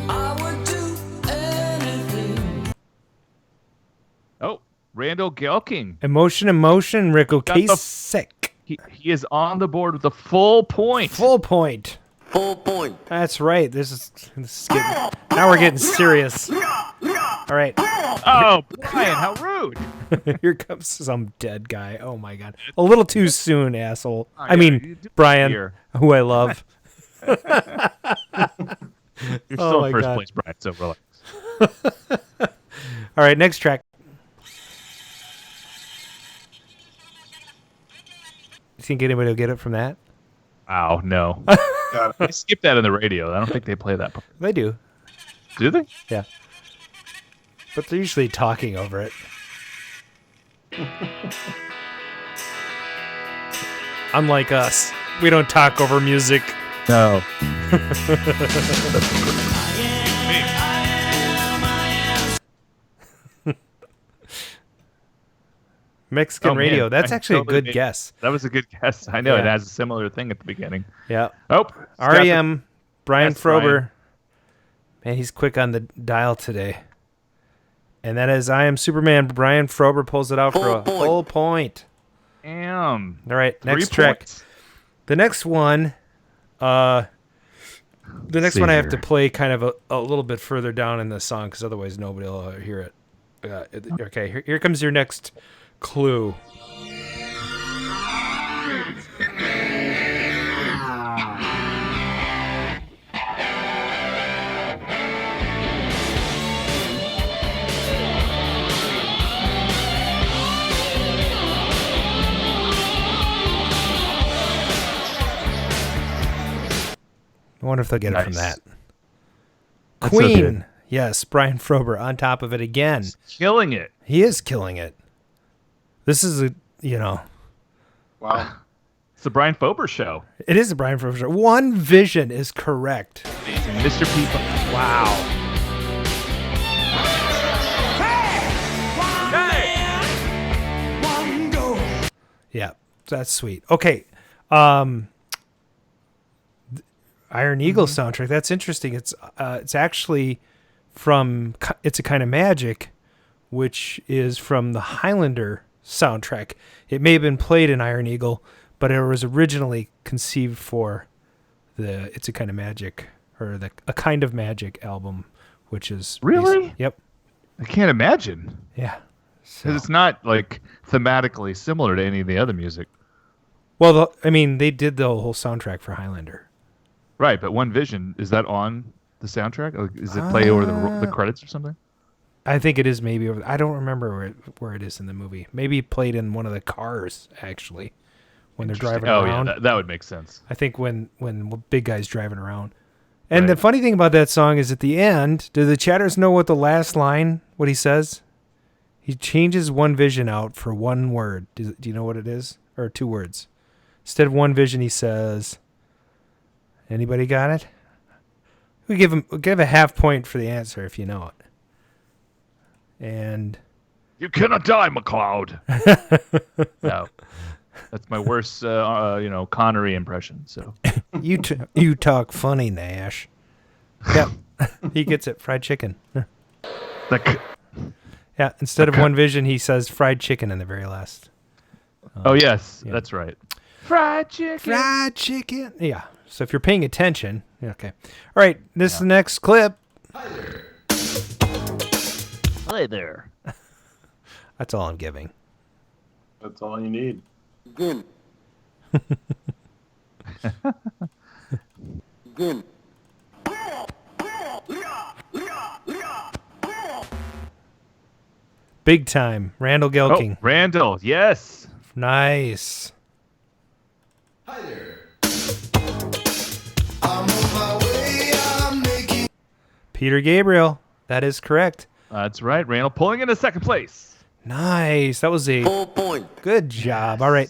[SPEAKER 13] I would do anything.
[SPEAKER 3] Oh, Randall Gelking.
[SPEAKER 2] Emotion, Rick Ocasek.
[SPEAKER 3] He is on the board with a full point.
[SPEAKER 2] Full point. That's right. This is getting, now we're getting serious. All right.
[SPEAKER 3] Oh, Brian, how rude.
[SPEAKER 2] Here comes some dead guy. Oh, my God. A little too soon, asshole. I mean, Brian, who I love.
[SPEAKER 3] You're still in first place, Brian, so relax.
[SPEAKER 2] All right, next track. You think anybody will get it from that?
[SPEAKER 3] Wow, no. They skip that on the radio. I don't think they play that part.
[SPEAKER 2] They do.
[SPEAKER 3] Do they?
[SPEAKER 2] Yeah. But they're usually talking over it. Unlike us, we don't talk over music.
[SPEAKER 3] No.
[SPEAKER 2] Mexican radio.
[SPEAKER 3] Man,
[SPEAKER 2] That's actually
[SPEAKER 3] totally
[SPEAKER 2] a good guess.
[SPEAKER 3] That was a good guess. I know.
[SPEAKER 2] Yeah.
[SPEAKER 3] It has a similar thing at the beginning.
[SPEAKER 2] Yeah.
[SPEAKER 3] Oh.
[SPEAKER 2] REM, Brian
[SPEAKER 3] Yes,
[SPEAKER 2] Frober.
[SPEAKER 3] Brian.
[SPEAKER 2] Man, he's quick on the dial today. And that is I Am Superman. Brian Frober pulls it out for a full point.
[SPEAKER 3] Damn.
[SPEAKER 2] All right,
[SPEAKER 3] 3
[SPEAKER 2] next track.
[SPEAKER 3] points.
[SPEAKER 2] The next one, one I have to play kind of a little bit further down in the song because otherwise nobody will hear it. Okay, here comes your next clue. I wonder if they'll get it from that.
[SPEAKER 3] That's so
[SPEAKER 2] Queen.
[SPEAKER 3] good.
[SPEAKER 2] Yes, Brian Frober on top of it again.
[SPEAKER 3] He's killing it.
[SPEAKER 2] He is killing it. This is you know.
[SPEAKER 1] Wow.
[SPEAKER 3] It's the Brian Fober show.
[SPEAKER 2] It is the Brian Fober show. One Vision is correct.
[SPEAKER 3] Amazing. Mr. P.
[SPEAKER 2] Wow. Yeah, that's sweet. Okay. Iron Eagle soundtrack. That's interesting. It's actually from It's a Kind of Magic, which is from the Highlander soundtrack. It may have been played in Iron Eagle, but it was originally conceived for the It's a Kind of Magic, or the A Kind of Magic album, which is
[SPEAKER 3] Really?
[SPEAKER 2] Yep.
[SPEAKER 3] I can't imagine.
[SPEAKER 2] Yeah.
[SPEAKER 3] Because it's not like thematically similar to any of the other music.
[SPEAKER 2] Well, they did the whole soundtrack for Highlander.
[SPEAKER 3] Right, but One Vision, is that on the soundtrack? Or is it play over the credits or something?
[SPEAKER 2] I think it is maybe over. I don't remember where it is in the movie. Maybe played in one of the cars, actually, when they're driving around.
[SPEAKER 3] Yeah, that would make sense.
[SPEAKER 2] I think when big guy's driving around. And the funny thing about that song is at the end, do the chatters know what the last line, what he says? He changes One Vision out for one word. Do you know what it is? Or two words. Instead of One Vision, he says, anybody got it? We give a half point for the answer if you know it. And
[SPEAKER 3] you cannot die, McCloud. No, that's my worst, Connery impression. So
[SPEAKER 2] you talk funny, Nash. Yep, he gets it. Fried chicken. Yeah, instead of One Vision, he says fried chicken in the very last.
[SPEAKER 3] Yes, that's right. Fried chicken.
[SPEAKER 2] Fried chicken. Yeah. So if you're paying attention, okay. All right, this is the next clip.
[SPEAKER 3] Hi there.
[SPEAKER 2] That's all I'm giving.
[SPEAKER 1] That's all you need.
[SPEAKER 6] Good. Good.
[SPEAKER 2] Big time. Randall Gelking.
[SPEAKER 3] Oh, Randall, yes.
[SPEAKER 2] Nice.
[SPEAKER 13] Hi there. I'm on my way, I'm making...
[SPEAKER 2] Peter Gabriel. That is correct.
[SPEAKER 3] That's right. Randall pulling into second place.
[SPEAKER 2] Nice. That was a
[SPEAKER 6] Full point.
[SPEAKER 2] good job. All right.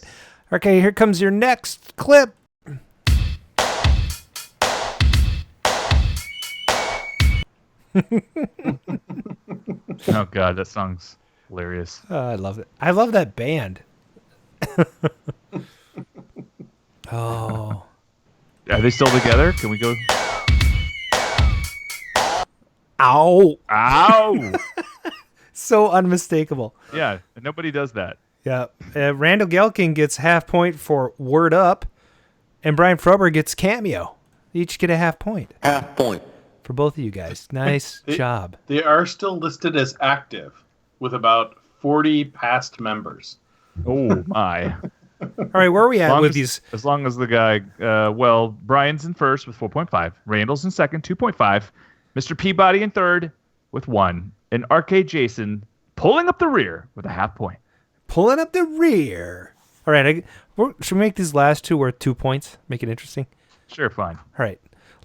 [SPEAKER 2] Okay, here comes your next clip.
[SPEAKER 3] Oh, God, that song's hilarious.
[SPEAKER 2] I love it. I love that band. Oh.
[SPEAKER 3] Are they still together? Can we go?
[SPEAKER 2] Ow.
[SPEAKER 3] Ow.
[SPEAKER 2] So unmistakable.
[SPEAKER 3] Yeah, nobody does that.
[SPEAKER 2] Yeah. Randall Gelking gets half point for Word Up, and Brian Frober gets Cameo. They each get a half point.
[SPEAKER 6] Half point.
[SPEAKER 2] For both of you guys. Nice job.
[SPEAKER 1] They are still listed as active with about 40 past members.
[SPEAKER 3] Oh, my.
[SPEAKER 2] All right, where are we at with these?
[SPEAKER 3] As long as the guy, Brian's in first with 4.5. Randall's in second, 2.5. Mr. Peabody in third with 1. And Arcade Jason pulling up the rear with a half point.
[SPEAKER 2] Pulling up the rear. All right, should we make these last two worth 2 points? Make it interesting?
[SPEAKER 3] Sure, fine.
[SPEAKER 2] All right.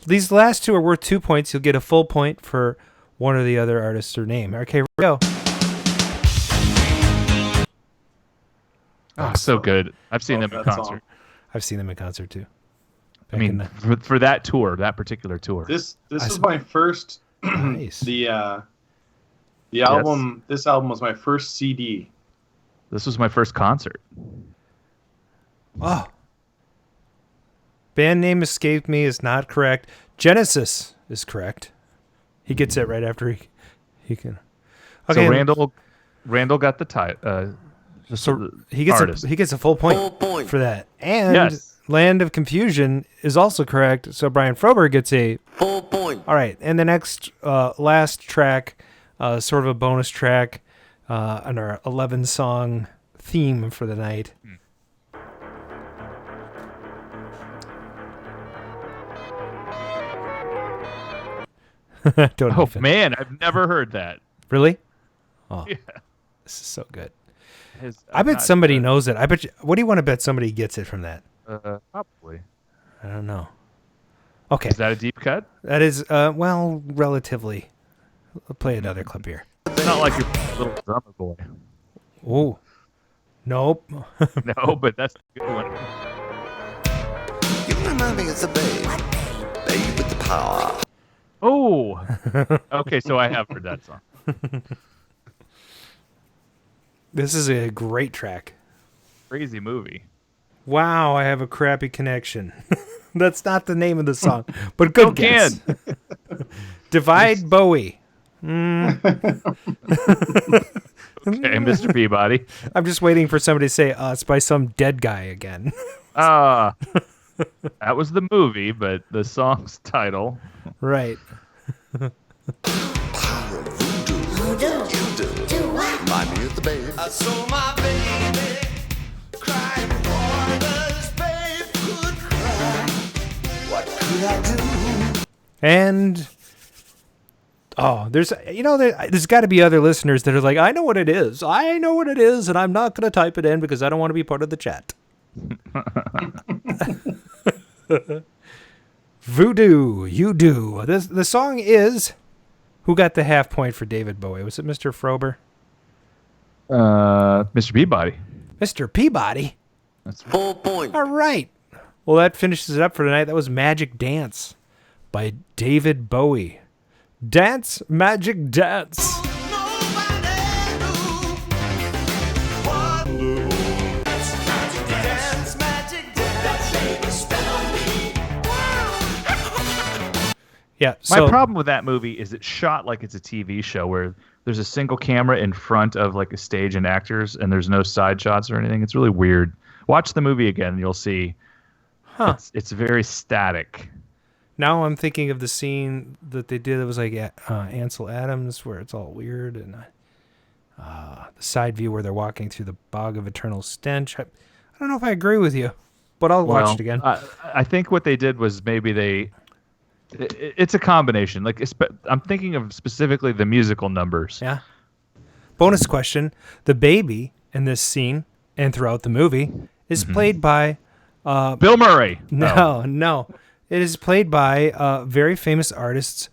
[SPEAKER 2] These last two are worth 2 points. You'll get a full point for one or the other artist or name. Okay, here we go.
[SPEAKER 3] Oh, so good. I've seen them in concert.
[SPEAKER 2] I've seen them in concert too.
[SPEAKER 3] I mean, for that tour, that particular tour.
[SPEAKER 1] This was my first.
[SPEAKER 2] Nice.
[SPEAKER 1] The album. This album was my first CD.
[SPEAKER 3] This was my first concert.
[SPEAKER 2] Oh. Band name escaped me is not correct. Genesis is correct. He gets it right after he can. Okay.
[SPEAKER 3] So Randall got the title.
[SPEAKER 2] So he gets a full point for that. And Land of Confusion is also correct. So Brian Frober gets a
[SPEAKER 6] full point.
[SPEAKER 2] All right. And the next last track, sort of a bonus track on our 11-song theme for the night.
[SPEAKER 3] Man, I've never heard that.
[SPEAKER 2] Really? Oh, yeah. This is so good. I bet somebody knows it. I bet you, what do you want to bet somebody gets it from that?
[SPEAKER 3] Probably.
[SPEAKER 2] I don't know. Okay.
[SPEAKER 3] Is that a deep cut?
[SPEAKER 2] That is, relatively. I'll play another clip here.
[SPEAKER 3] It's not like your little drummer boy.
[SPEAKER 2] Oh. Nope.
[SPEAKER 3] No, but that's a good one.
[SPEAKER 14] You remind me of the babe. Babe with the power.
[SPEAKER 3] Oh. Okay, so I have heard that song.
[SPEAKER 2] This is a great track.
[SPEAKER 3] Crazy movie.
[SPEAKER 2] Wow, I have a crappy connection. That's not the name of the song, but good guess. Divide Bowie.
[SPEAKER 3] Okay, Mr. Peabody.
[SPEAKER 2] I'm just waiting for somebody to say Us by some dead guy again.
[SPEAKER 3] That was the movie, but the song's title.
[SPEAKER 2] Right.
[SPEAKER 14] Power voodoo. You do what? Remind me of the babe. I saw my baby crying waters, babe could cry. What could I do?
[SPEAKER 2] And there's got to be other listeners that are like, I know what it is, and I'm not going to type it in because I don't want to be part of the chat. Voodoo, you do. The song is. Who got the half point for David Bowie? Was it Mr. Frober?
[SPEAKER 3] Mr. Peabody.
[SPEAKER 2] Mr. Peabody.
[SPEAKER 3] That's
[SPEAKER 14] 4 points.
[SPEAKER 2] All right. Well, that finishes it up for tonight. That was Magic Dance by David Bowie. Dance, Magic Dance. Yeah.
[SPEAKER 3] My problem with that movie is it's shot like it's a TV show where there's a single camera in front of like a stage and actors, and there's no side shots or anything. It's really weird. Watch the movie again, and you'll see. It's very static.
[SPEAKER 2] Now I'm thinking of the scene that they did. It was like Ansel Adams, where it's all weird, and the side view where they're walking through the bog of eternal stench. I don't know if I agree with you, but I'll watch it again.
[SPEAKER 3] I think what they did was maybe it's a combination. Like I'm thinking of specifically the musical numbers.
[SPEAKER 2] Yeah. Bonus question: the baby in this scene and throughout the movie is played by
[SPEAKER 3] Bill Murray.
[SPEAKER 2] No. It is played by very famous artists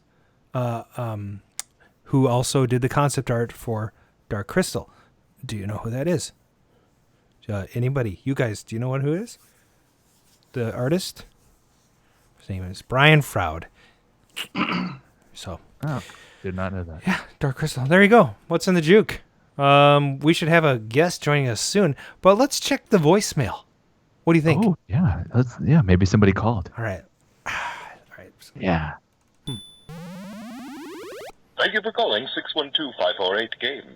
[SPEAKER 2] who also did the concept art for Dark Crystal. Do you know who that is? Anybody? You guys, do you know who it is? The artist? His name is Brian Froud. So.
[SPEAKER 3] Oh, did not know that.
[SPEAKER 2] Yeah, Dark Crystal. There you go. What's in the juke? We should have a guest joining us soon, but let's check the voicemail. What do you think?
[SPEAKER 3] Oh, yeah. Maybe somebody called.
[SPEAKER 2] All right.
[SPEAKER 3] Yeah.
[SPEAKER 4] Thank you for calling 612-548-GAME.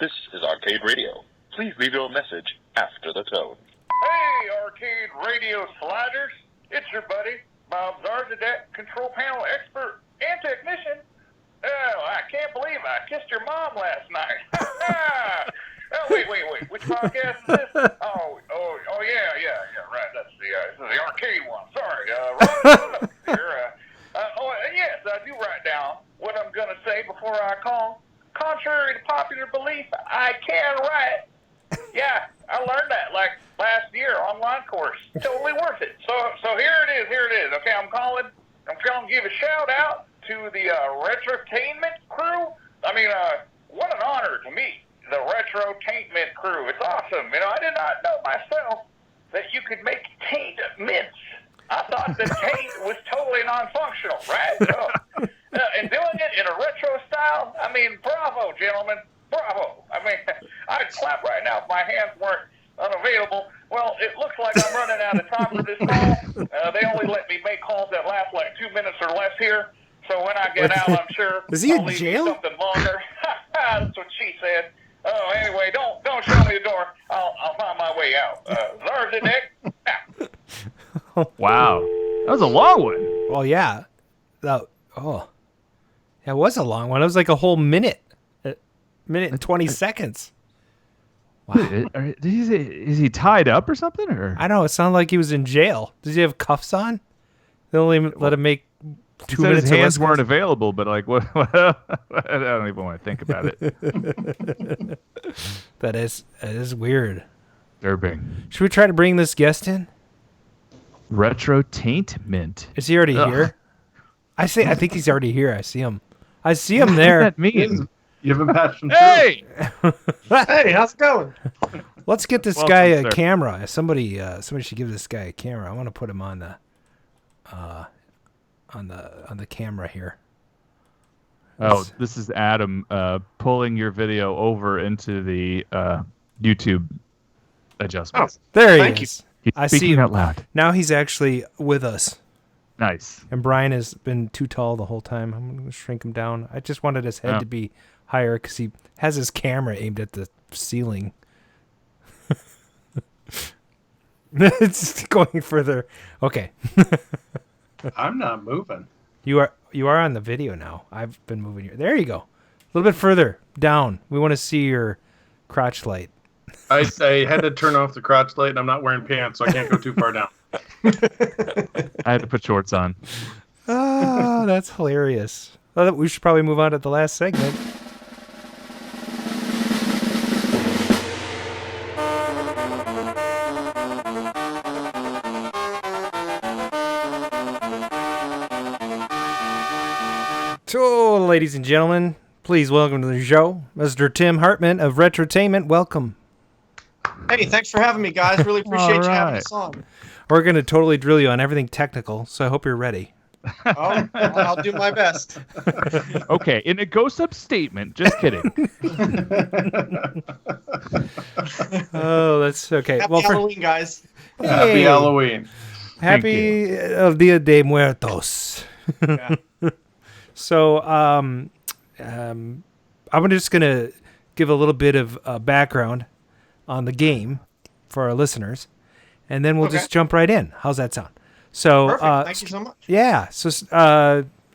[SPEAKER 4] This is Arcade Radio. Please leave your message after the tone.
[SPEAKER 15] Hey, Arcade Radio Sliders. It's your buddy, Bob Zarzadet, control panel expert and technician. Oh, I can't believe I kissed your mom last night. Oh, wait. Which podcast is this? Oh, yeah, right. That's the arcade one. Sorry, wrong here. Yes, I do write down what I'm going to say before I call. Contrary to popular belief, I can write. Yeah, I learned that like last year online course. Totally worth it. So here it is. Okay, I'm calling to give a shout out to the Retrotainment crew. I mean, what an honor to meet the Retrotainment crew. It's awesome. I did not know myself that you could make taint mints. I thought that taint was totally non-functional, right? And doing it in a retro style, I mean, bravo, gentlemen, bravo. I mean, I'd clap right now if my hands weren't unavailable. Well, it looks like I'm running out of time for this call. They only let me make calls that last like 2 minutes or less here. So when I get out, I'm sure
[SPEAKER 2] is he
[SPEAKER 15] I'll
[SPEAKER 2] in
[SPEAKER 15] leave
[SPEAKER 2] jail?
[SPEAKER 15] Something longer. That's what she said. Oh, anyway, don't show me the door. I'll find my way out. Zarzanek.
[SPEAKER 3] Wow, that was a long one.
[SPEAKER 2] Well, yeah. It was a long one. It was like a whole minute. Minute and 20 seconds. Wow.
[SPEAKER 3] Is he tied up or something? Or
[SPEAKER 2] I don't know. It sounded like he was in jail. Does he have cuffs on? They only let him make 2 minutes.
[SPEAKER 3] His hands weren't available, but like what? I don't even want to think about
[SPEAKER 2] it. That is weird.
[SPEAKER 3] Disturbing.
[SPEAKER 2] Should we try to bring this guest in?
[SPEAKER 3] Retrotainment.
[SPEAKER 2] Is he already here? I think he's already here. I see him. I see him there.
[SPEAKER 3] What does that mean?
[SPEAKER 1] You haven't patched him.
[SPEAKER 3] Hey!
[SPEAKER 16] Hey, how's it going?
[SPEAKER 2] Let's get this
[SPEAKER 3] Welcome,
[SPEAKER 2] guy a
[SPEAKER 3] sir.
[SPEAKER 2] camera. Somebody should give this guy a camera. I want to put him on the camera here.
[SPEAKER 3] Oh, this is Adam pulling your video over into the YouTube adjustments.
[SPEAKER 2] There he is.
[SPEAKER 3] He's
[SPEAKER 2] I
[SPEAKER 3] speaking
[SPEAKER 2] see him
[SPEAKER 3] out loud.
[SPEAKER 2] now. He's actually with us.
[SPEAKER 3] Nice.
[SPEAKER 2] And Brian has been too tall the whole time. I'm going to shrink him down. I just wanted his head to be higher because he has his camera aimed at the ceiling. It's going further. Okay.
[SPEAKER 1] I'm not moving.
[SPEAKER 2] You are on the video now. I've been moving you. There you go. A little bit further down. We want to see your crotch light.
[SPEAKER 1] I had to turn off the crotch light, and I'm not wearing pants, so I can't go too far down.
[SPEAKER 3] I had to put shorts on.
[SPEAKER 2] Ah, that's hilarious. Well, we should probably move on to the last segment. So, ladies and gentlemen, please welcome to the show, Mr. Tim Hartman of Retrotainment. Welcome.
[SPEAKER 16] Hey, thanks for having me, guys. Really appreciate you having us on.
[SPEAKER 2] We're going to totally drill you on everything technical, so I hope you're ready.
[SPEAKER 16] Oh, I'll do my best.
[SPEAKER 3] Okay, in a ghost-up statement. Just kidding.
[SPEAKER 2] Oh, that's okay.
[SPEAKER 16] Happy Halloween, guys.
[SPEAKER 1] Happy Halloween.
[SPEAKER 2] Happy Dia de Muertos.
[SPEAKER 16] Yeah.
[SPEAKER 2] So, I'm just going to give a little bit of background on the game for our listeners, and then we'll just jump right in. How's that sound? So,
[SPEAKER 16] Perfect. Thank you so much.
[SPEAKER 2] Yeah. So,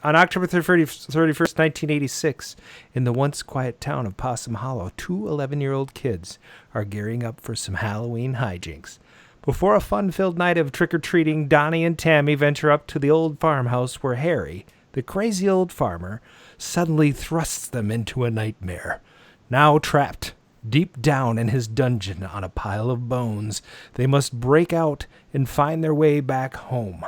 [SPEAKER 2] on October 31st, 1986, in the once quiet town of Possum Hollow, two 11-year-old kids are gearing up for some Halloween hijinks. Before a fun-filled night of trick-or-treating, Donnie and Tammy venture up to the old farmhouse where Harry, the crazy old farmer, suddenly thrusts them into a nightmare. Now trapped deep down in his dungeon on a pile of bones, they must break out and find their way back home.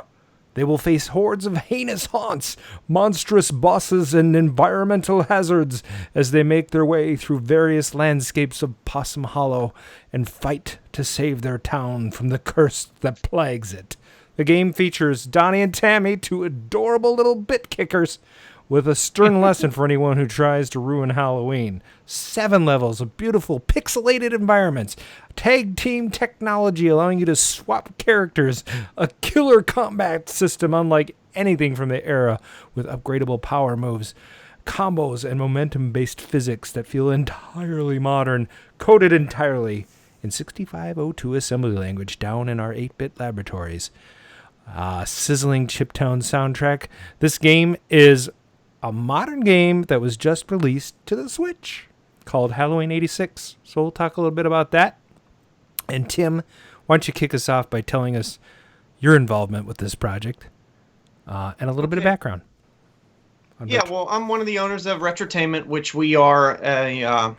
[SPEAKER 2] They will face hordes of heinous haunts, monstrous bosses, and environmental hazards as they make their way through various landscapes of Possum Hollow and fight to save their town from the curse that plagues it. The game features Donnie and Tammy, two adorable little bit kickers, with a stern lesson for anyone who tries to ruin Halloween. 7 levels of beautiful pixelated environments, tag team technology allowing you to swap characters, a killer combat system unlike anything from the era with upgradable power moves, combos, and momentum-based physics that feel entirely modern, coded entirely in 6502 assembly language down in our 8-bit laboratories. Sizzling Chiptune soundtrack. This game is a modern game that was just released to the Switch called Halloween 86. So we'll talk a little bit about that. And Tim, why don't you kick us off by telling us your involvement with this project and a little bit of background.
[SPEAKER 16] Yeah, well, I'm one of the owners of Retrotainment, which we are a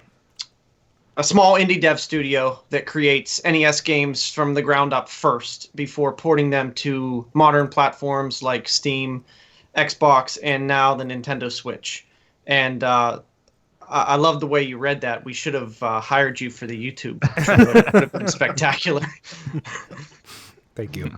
[SPEAKER 16] small indie dev studio that creates NES games from the ground up first before porting them to modern platforms like Steam, Xbox, and now the Nintendo Switch. And I love the way you read that. We should have hired you for the YouTube. It would have been spectacular.
[SPEAKER 2] Thank you.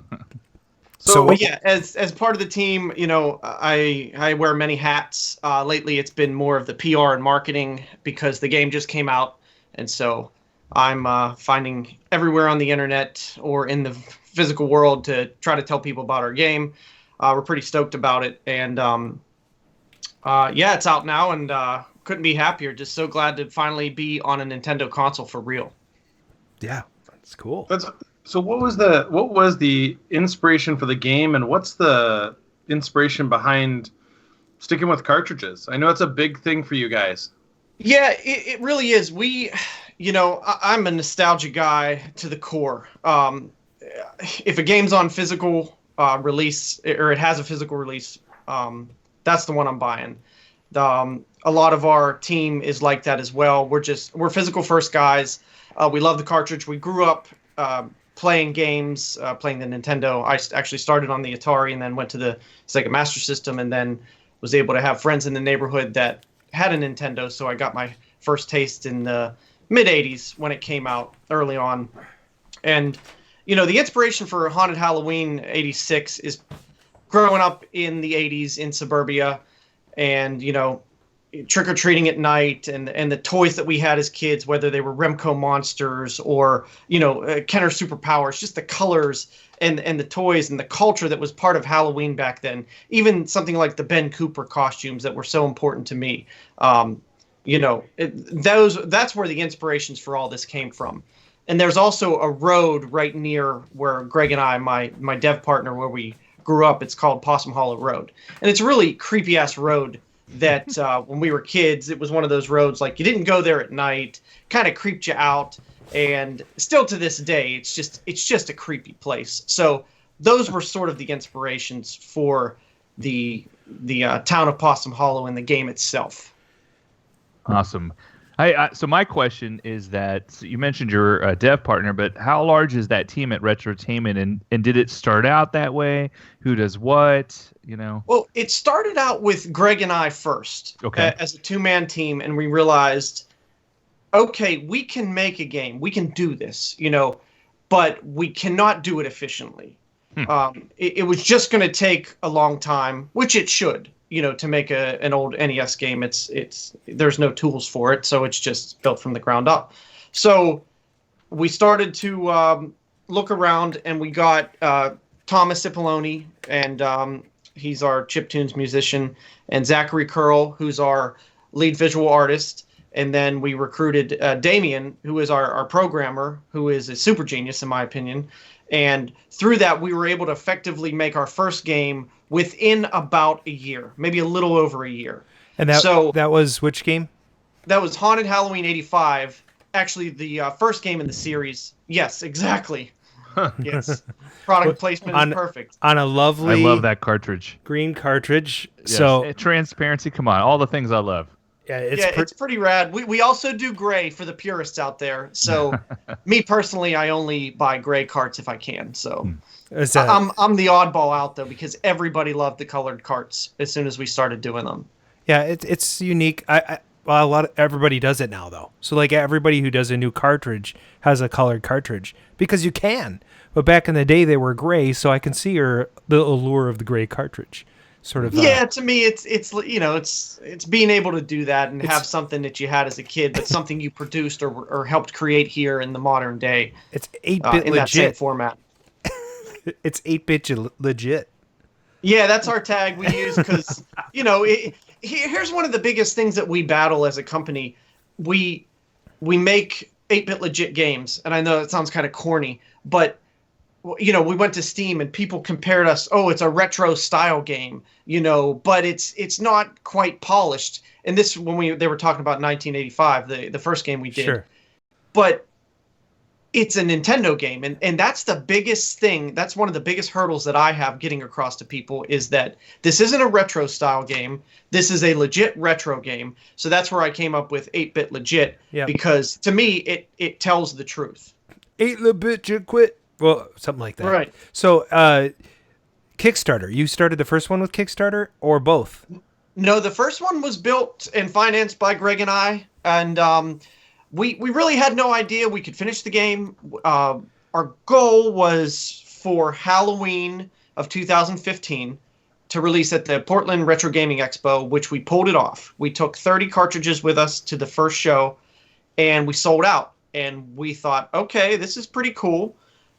[SPEAKER 16] So yeah, as part of the team, you know, I wear many hats. Lately, it's been more of the PR and marketing because the game just came out, and so I'm finding everywhere on the internet or in the physical world to try to tell people about our game. We're pretty stoked about it, and yeah, it's out now, and couldn't be happier. Just so glad to finally be on a Nintendo console for real.
[SPEAKER 2] Yeah, that's cool.
[SPEAKER 1] So what was the inspiration for the game, and what's the inspiration behind sticking with cartridges? I know it's a big thing for you guys.
[SPEAKER 16] Yeah, it really is. I'm a nostalgia guy to the core. If a game's on physical release, or it has a physical release, that's the one I'm buying. A lot of our team is like that as well. We're physical first guys. We love the cartridge. We grew up playing games, playing the Nintendo. I actually started on the Atari and then went to the Sega Master System, and then was able to have friends in the neighborhood that had a Nintendo. So I got my first taste in the mid 80s when it came out early on. And, the inspiration for Haunted Halloween 86 is growing up in the 80s in suburbia and, trick-or-treating at night and the toys that we had as kids, whether they were Remco monsters or, Kenner superpowers, just the colors and the toys and the culture that was part of Halloween back then. Even something like the Ben Cooper costumes that were so important to me. That's where the inspirations for all this came from. And there's also a road right near where Greg and I, my dev partner, where we grew up. It's called Possum Hollow Road. And it's a really creepy-ass road that when we were kids, it was one of those roads, like, you didn't go there at night, kind of creeped you out. And still to this day, it's just a creepy place. So those were sort of the inspirations for the town of Possum Hollow and the game itself.
[SPEAKER 3] Awesome. So my question is that, so you mentioned your dev partner, but how large is that team at Retrotainment, and did it start out that way? Who does what?
[SPEAKER 16] Well, it started out with Greg and I first, as a two-man team, and we realized, okay, we can make a game, we can do this, but we cannot do it efficiently. It was just going to take a long time, which it should. To make an old NES game, there's no tools for it, so it's just built from the ground up. So we started to look around, and we got Thomas Cipollone, and he's our chiptunes musician, and Zachary Curl, who's our lead visual artist, and then we recruited Damien, who is our programmer, who is a super genius in my opinion. And through that, we were able to effectively make our first game within about a year, maybe a little over a year.
[SPEAKER 2] And that was which game?
[SPEAKER 16] That was Haunted Halloween 85. Actually, the first game in the series. Yes, exactly. Yes. Product placement is perfect.
[SPEAKER 2] On a lovely...
[SPEAKER 3] I love that cartridge.
[SPEAKER 2] Green cartridge.
[SPEAKER 3] Yes.
[SPEAKER 2] So
[SPEAKER 3] transparency, come on. All the things I love.
[SPEAKER 2] Yeah,
[SPEAKER 16] it's pretty rad. We also do gray for the purists out there. So me personally, I only buy gray carts if I can. So I'm the oddball out though, because everybody loved the colored carts as soon as we started doing them.
[SPEAKER 2] Yeah, it's unique. Everybody does it now though. So like everybody who does a new cartridge has a colored cartridge because you can. But back in the day they were gray, so I can see the allure of the gray cartridge. Sort of.
[SPEAKER 16] Yeah, to me, it's being able to do that and have something that you had as a kid, but something you produced or helped create here in the modern day.
[SPEAKER 2] It's 8-bit legit
[SPEAKER 16] in that same format.
[SPEAKER 2] It's 8-bit legit.
[SPEAKER 16] Yeah, that's our tag we use because here's one of the biggest things that we battle as a company. We make 8-bit legit games, and I know it sounds kind of corny, but we went to Steam and people compared us, it's a retro style game, but it's not quite polished. And this, they were talking about 1985, the first game we did. Sure. But it's a Nintendo game. And that's the biggest thing. That's one of the biggest hurdles that I have getting across to people is that this isn't a retro style game. This is a legit retro game. So that's where I came up with 8-bit legit because to me, it tells the truth.
[SPEAKER 2] 8-bit you quit. Well, something like that.
[SPEAKER 16] Right.
[SPEAKER 2] So, Kickstarter. You started the first one with Kickstarter or both?
[SPEAKER 16] No, the first one was built and financed by Greg and I. And we really had no idea we could finish the game. Our goal was for Halloween of 2015 to release at the Portland Retro Gaming Expo, which we pulled it off. We took 30 cartridges with us to the first show, and we sold out. And we thought, okay, this is pretty cool.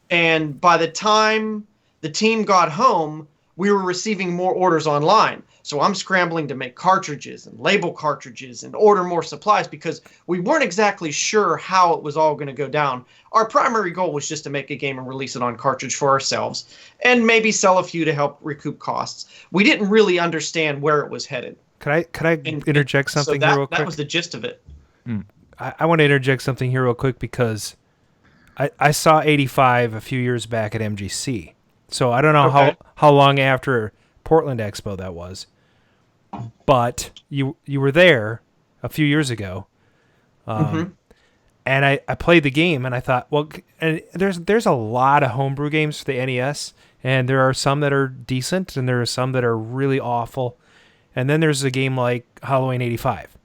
[SPEAKER 16] And by the time the team got home, we were receiving more orders online. So I'm scrambling to make cartridges and label cartridges and order more supplies because we weren't exactly sure how it was all going to go down. Our primary goal was just to make a game and release it on cartridge for ourselves and maybe sell a few to help recoup costs. We didn't really understand where it was headed.
[SPEAKER 2] Could I interject something here real quick?
[SPEAKER 16] That was the gist of it.
[SPEAKER 2] I want to interject something here real quick because I saw 85 a few years back at MGC. So I don't know how long after Portland Expo that was. But you were there a few years ago. And I played the game and I thought, well, and there's a lot of homebrew games for the NES, and there are some that are decent and there are some that are really awful. And then there's a game like Halloween 85,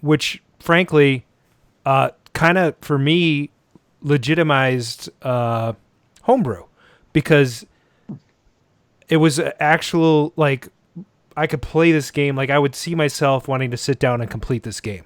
[SPEAKER 2] which frankly kind of, for me, legitimized homebrew, because it was actual, like, I could play this game. Like, I would see myself wanting to sit down and complete this game.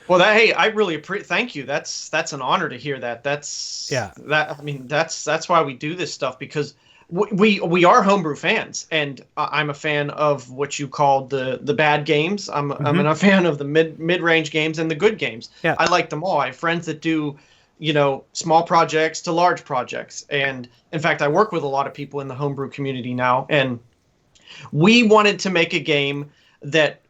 [SPEAKER 16] Well, hey, I really appreciate. Thank you. That's an honor to hear that. That's that's why we do this stuff, because we are homebrew fans, and I'm a fan of what you called the bad games. I'm a fan of the mid-range games and the good games.
[SPEAKER 2] Yeah.
[SPEAKER 16] I like them all. I have friends that do, small projects to large projects, and in fact, I work with a lot of people in the homebrew community now, and we wanted to make a game that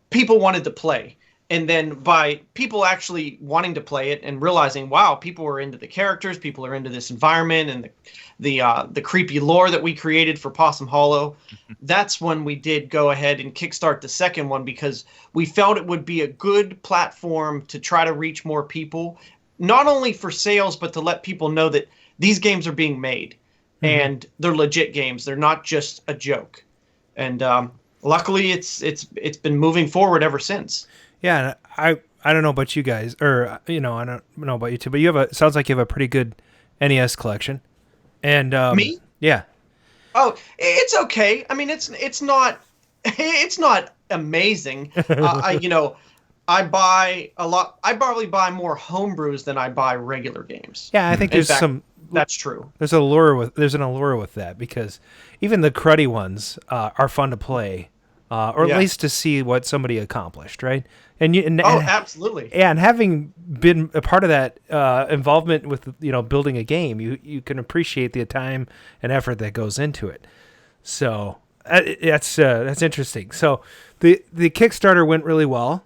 [SPEAKER 16] people wanted to play. And then by people actually wanting to play it and realizing, wow, people are into the characters, people are into this environment and the creepy lore that we created for Possum Hollow, that's when we did go ahead and kickstart the second one, because we felt it would be a good platform to try to reach more people, not only for sales, but to let people know that these games are being made and they're legit games. They're not just a joke. And luckily, it's been moving forward ever since.
[SPEAKER 2] Yeah, I don't know about you guys, or I don't know about you two, but sounds like you have a pretty good NES collection. And
[SPEAKER 16] me?
[SPEAKER 2] Yeah.
[SPEAKER 16] Oh, it's okay. I mean, it's not amazing. I buy a lot. I probably buy more homebrews than I buy regular games.
[SPEAKER 2] Yeah, I think
[SPEAKER 16] that's true.
[SPEAKER 2] There's an allure with that, because even the cruddy ones are fun to play, or at least to see what somebody accomplished, right? And
[SPEAKER 16] absolutely.
[SPEAKER 2] Yeah, and having been a part of that involvement with building a game, you can appreciate the time and effort that goes into it. So that's interesting. So the Kickstarter went really well,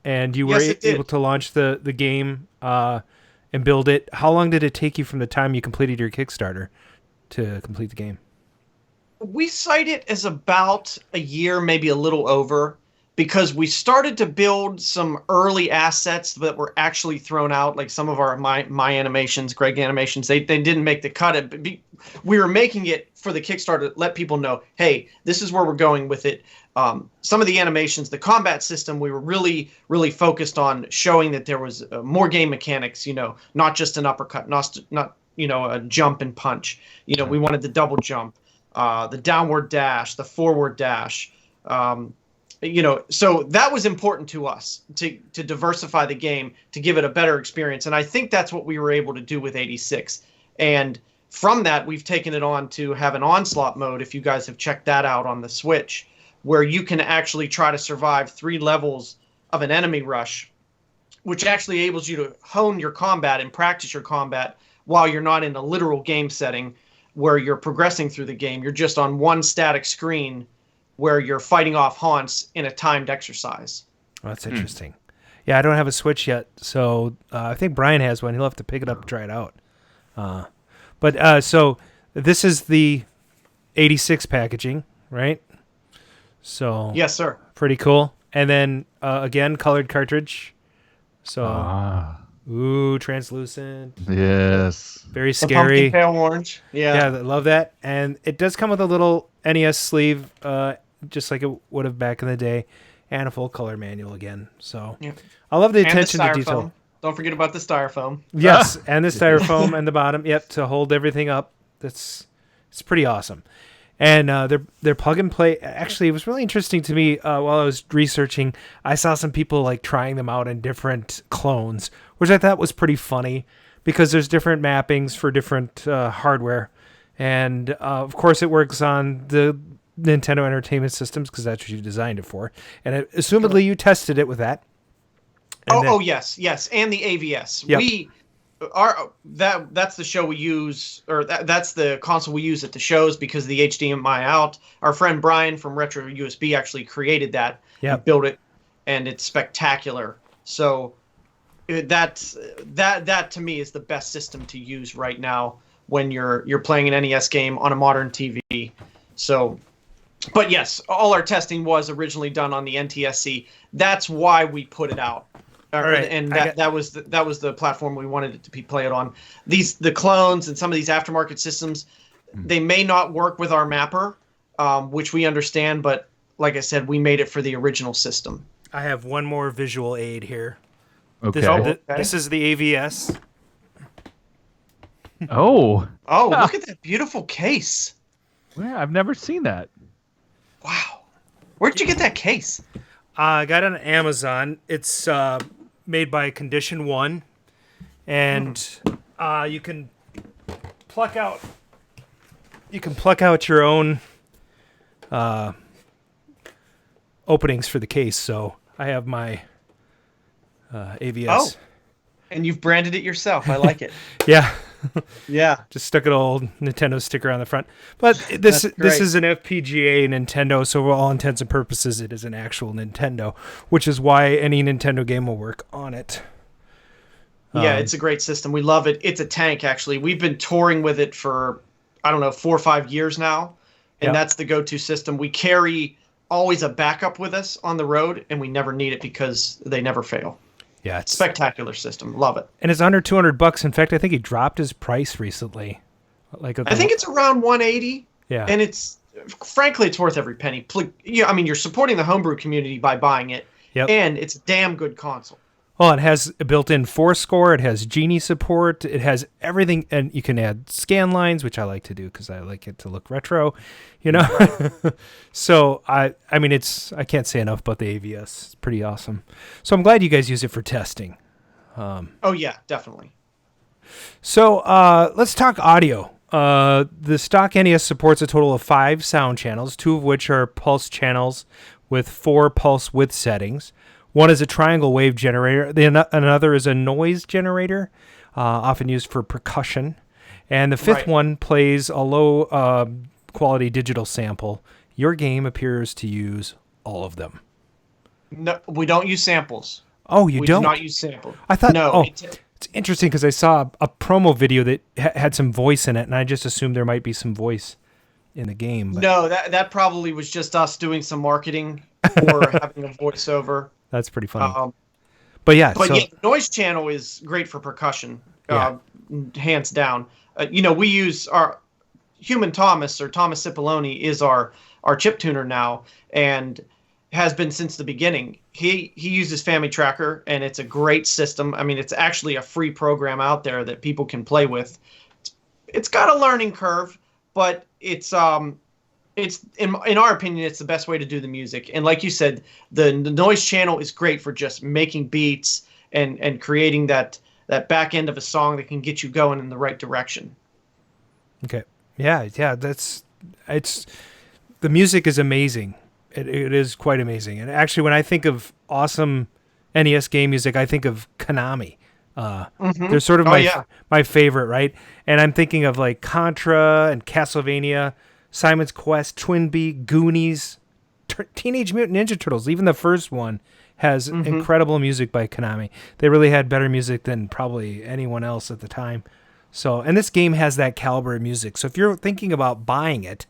[SPEAKER 2] and you were able to launch the game and build it. How long did it take you from the time you completed your Kickstarter to complete the game?
[SPEAKER 16] We cite it as about a year, maybe a little over, because we started to build some early assets that were actually thrown out, like some of my animations, Greg animations. They didn't make the cut. We were making it for the Kickstarter to let people know, hey, this is where we're going with it. Some of the animations, the combat system, we were really, really focused on showing that there was more game mechanics. Not just an uppercut, not a jump and punch. We wanted the double jump, the downward dash, the forward dash. So that was important to us to diversify the game, to give it a better experience. And I think that's what we were able to do with 86. And from that, we've taken it on to have an onslaught mode, if you guys have checked that out on the Switch, where you can actually try to survive 3 levels of an enemy rush, which actually enables you to hone your combat and practice your combat while you're not in a literal game setting where you're progressing through the game. You're just on one static screen where you're fighting off haunts in a timed exercise.
[SPEAKER 2] Well, that's interesting. Yeah, I don't have a Switch yet, so I think Brian has one. He'll have to pick it up and try it out. So this is the 86 packaging, right? So
[SPEAKER 16] yes, sir.
[SPEAKER 2] Pretty cool. And then again, colored cartridge. So translucent.
[SPEAKER 3] Yes.
[SPEAKER 2] Very scary.
[SPEAKER 16] The pumpkin pale orange. Yeah,
[SPEAKER 2] I love that. And it does come with a little NES sleeve, just like it would have back in the day, and a full color manual again. So I love the attention to detail.
[SPEAKER 16] Don't forget about the styrofoam.
[SPEAKER 2] Yes, and the styrofoam and the bottom. Yep, to hold everything up. It's pretty awesome. And they're plug and play. Actually, it was really interesting to me while I was researching. I saw some people like trying them out in different clones, which I thought was pretty funny, because there's different mappings for different hardware. And of course, it works on the Nintendo Entertainment Systems, because that's what you designed it for. And assumedly, you tested it with that.
[SPEAKER 16] And yes, and the AVS.
[SPEAKER 2] Yep.
[SPEAKER 16] That's the show we use, or that's the console we use at the shows, because of the HDMI out. Our friend Brian from Retro USB actually created that, and built it, and it's spectacular. So that to me is the best system to use right now when you're playing an NES game on a modern TV. So, but yes, all our testing was originally done on the NTSC. That's why we put it out.
[SPEAKER 2] Right.
[SPEAKER 16] And that was the platform we wanted it to be played on. The clones and some of these aftermarket systems, they may not work with our mapper, which we understand, but like I said, we made it for the original system.
[SPEAKER 2] I have one more visual aid here.
[SPEAKER 3] Okay.
[SPEAKER 2] This is the AVS.
[SPEAKER 3] Oh.
[SPEAKER 16] Oh, look at that beautiful case.
[SPEAKER 3] Yeah, I've never seen that.
[SPEAKER 16] Wow. Where'd you get that case?
[SPEAKER 2] I got it on Amazon. It's made by Condition 1. And you can pluck out your own openings for the case. So I have my AVS.
[SPEAKER 16] Oh, and you've branded it yourself. I like it.
[SPEAKER 2] Yeah.
[SPEAKER 16] Yeah.
[SPEAKER 2] Just stuck an old Nintendo sticker on the front. But this is an FPGA Nintendo, so for all intents and purposes, it is an actual Nintendo, which is why any Nintendo game will work on it.
[SPEAKER 16] Yeah, it's a great system. We love it. It's a tank, actually. We've been touring with it for, 4 or 5 years now, and that's the go-to system. We carry always a backup with us on the road, and we never need it because they never fail.
[SPEAKER 2] Yeah, it's
[SPEAKER 16] spectacular system. Love it.
[SPEAKER 2] And it's under $200. In fact, I think he dropped his price recently.
[SPEAKER 16] I think it's around $180.
[SPEAKER 2] Yeah,
[SPEAKER 16] and frankly, it's worth every penny. Yeah, I mean, you're supporting the homebrew community by buying it.
[SPEAKER 2] Yep.
[SPEAKER 16] And it's a damn good console.
[SPEAKER 2] Well, it has a built-in Fourscore. It has Genie support. It has everything, and you can add scan lines, which I like to do because I like it to look retro, So I mean, I can't say enough about the AVS. It's pretty awesome. So I'm glad you guys use it for testing.
[SPEAKER 16] Oh yeah, definitely.
[SPEAKER 2] So let's talk audio. The stock NES supports a total of 5 sound channels, 2 of which are pulse channels with 4 pulse width settings. One is a triangle wave generator. Another is a noise generator, often used for percussion. And the 5th one plays a low quality digital sample. Your game appears to use all of them.
[SPEAKER 16] No, we don't use samples.
[SPEAKER 2] Oh, you don't?
[SPEAKER 16] We do not use samples.
[SPEAKER 2] I thought.
[SPEAKER 16] No.
[SPEAKER 2] Oh, it's interesting because I saw a promo video that had some voice in it, and I just assumed there might be some voice in the game. But...
[SPEAKER 16] No, that probably was just us doing some marketing or having a voiceover.
[SPEAKER 2] That's pretty funny. But yeah,
[SPEAKER 16] the noise channel is great for percussion, hands down. We use our Human Thomas, or Thomas Cipollone, is our chip tuner now, and has been since the beginning. He uses Family Tracker, and it's a great system. I mean, it's actually a free program out there that people can play with. It's got a learning curve, but it's in our opinion, it's the best way to do the music. And like you said, the noise channel is great for just making beats and creating that back end of a song that can get you going in the right direction.
[SPEAKER 2] Okay. Yeah. The music is amazing. It is quite amazing. And actually, when I think of awesome NES game music, I think of Konami. They're sort of my favorite, right? And I'm thinking of like Contra and Castlevania, Simon's Quest, Twinbee, Goonies, Teenage Mutant Ninja Turtles. Even the first one has incredible music by Konami. They really had better music than probably anyone else at the time. So, and this game has that caliber of music. So if you're thinking about buying it,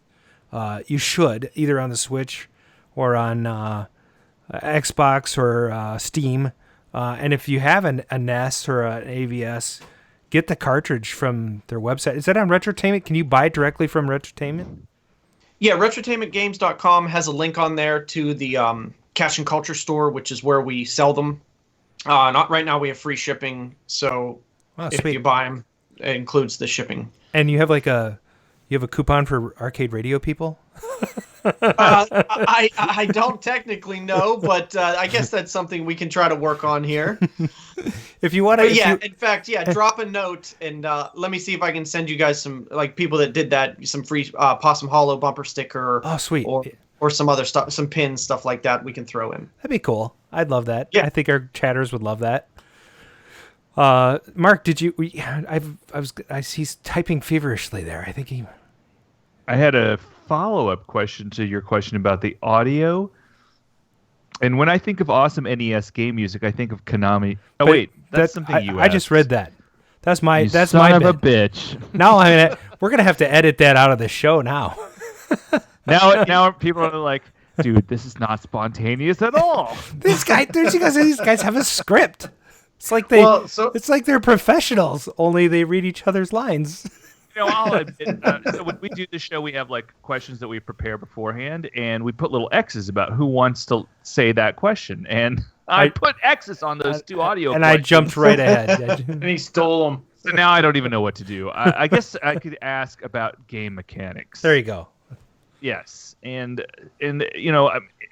[SPEAKER 2] you should, either on the Switch or on Xbox or Steam. And if you have a NES or an AVS, get the cartridge from their website. Is that on Retrotainment? Can you buy it directly from Retrotainment?
[SPEAKER 16] Yeah, retrotainmentgames.com has a link on there to the Cash and Culture store, which is where we sell them. Not right now, we have free shipping, so if you buy them, it includes the shipping.
[SPEAKER 2] And you have a coupon for arcade radio people?
[SPEAKER 16] I don't technically know, but I guess that's something we can try to work on here.
[SPEAKER 2] If you want to,
[SPEAKER 16] in fact, drop a note and let me see if I can send you guys some people that did that, some free Possum Hollow bumper sticker.
[SPEAKER 2] Oh, sweet.
[SPEAKER 16] Or some other stuff, some pins, stuff like that we can throw in.
[SPEAKER 2] That'd be cool. I'd love that.
[SPEAKER 16] Yeah.
[SPEAKER 2] I think our chatters would love that. Mark, did you? He's typing feverishly there. I think he.
[SPEAKER 3] I had a follow-up question to your question about the audio. And when I think of awesome NES game music, I think of Konami. Oh, wait, that's something you asked.
[SPEAKER 2] I just read that. That's my
[SPEAKER 3] you
[SPEAKER 2] that's
[SPEAKER 3] son
[SPEAKER 2] my
[SPEAKER 3] of
[SPEAKER 2] bit.
[SPEAKER 3] A bitch.
[SPEAKER 2] Now we're gonna have to edit that out of the show now.
[SPEAKER 3] now people are like, dude, this is not spontaneous at all.
[SPEAKER 2] These guys have a script. It's like it's like they're professionals, only they read each other's lines.
[SPEAKER 3] I'll admit, so when we do the show, we have like questions that we prepare beforehand, and we put little X's about who wants to say that question. And I put X's on those two audio
[SPEAKER 2] and
[SPEAKER 3] questions.
[SPEAKER 2] I jumped right ahead.
[SPEAKER 1] And he stole them.
[SPEAKER 3] So now I don't even know what to do. I guess I could ask about game mechanics.
[SPEAKER 2] There you go.
[SPEAKER 3] Yes, and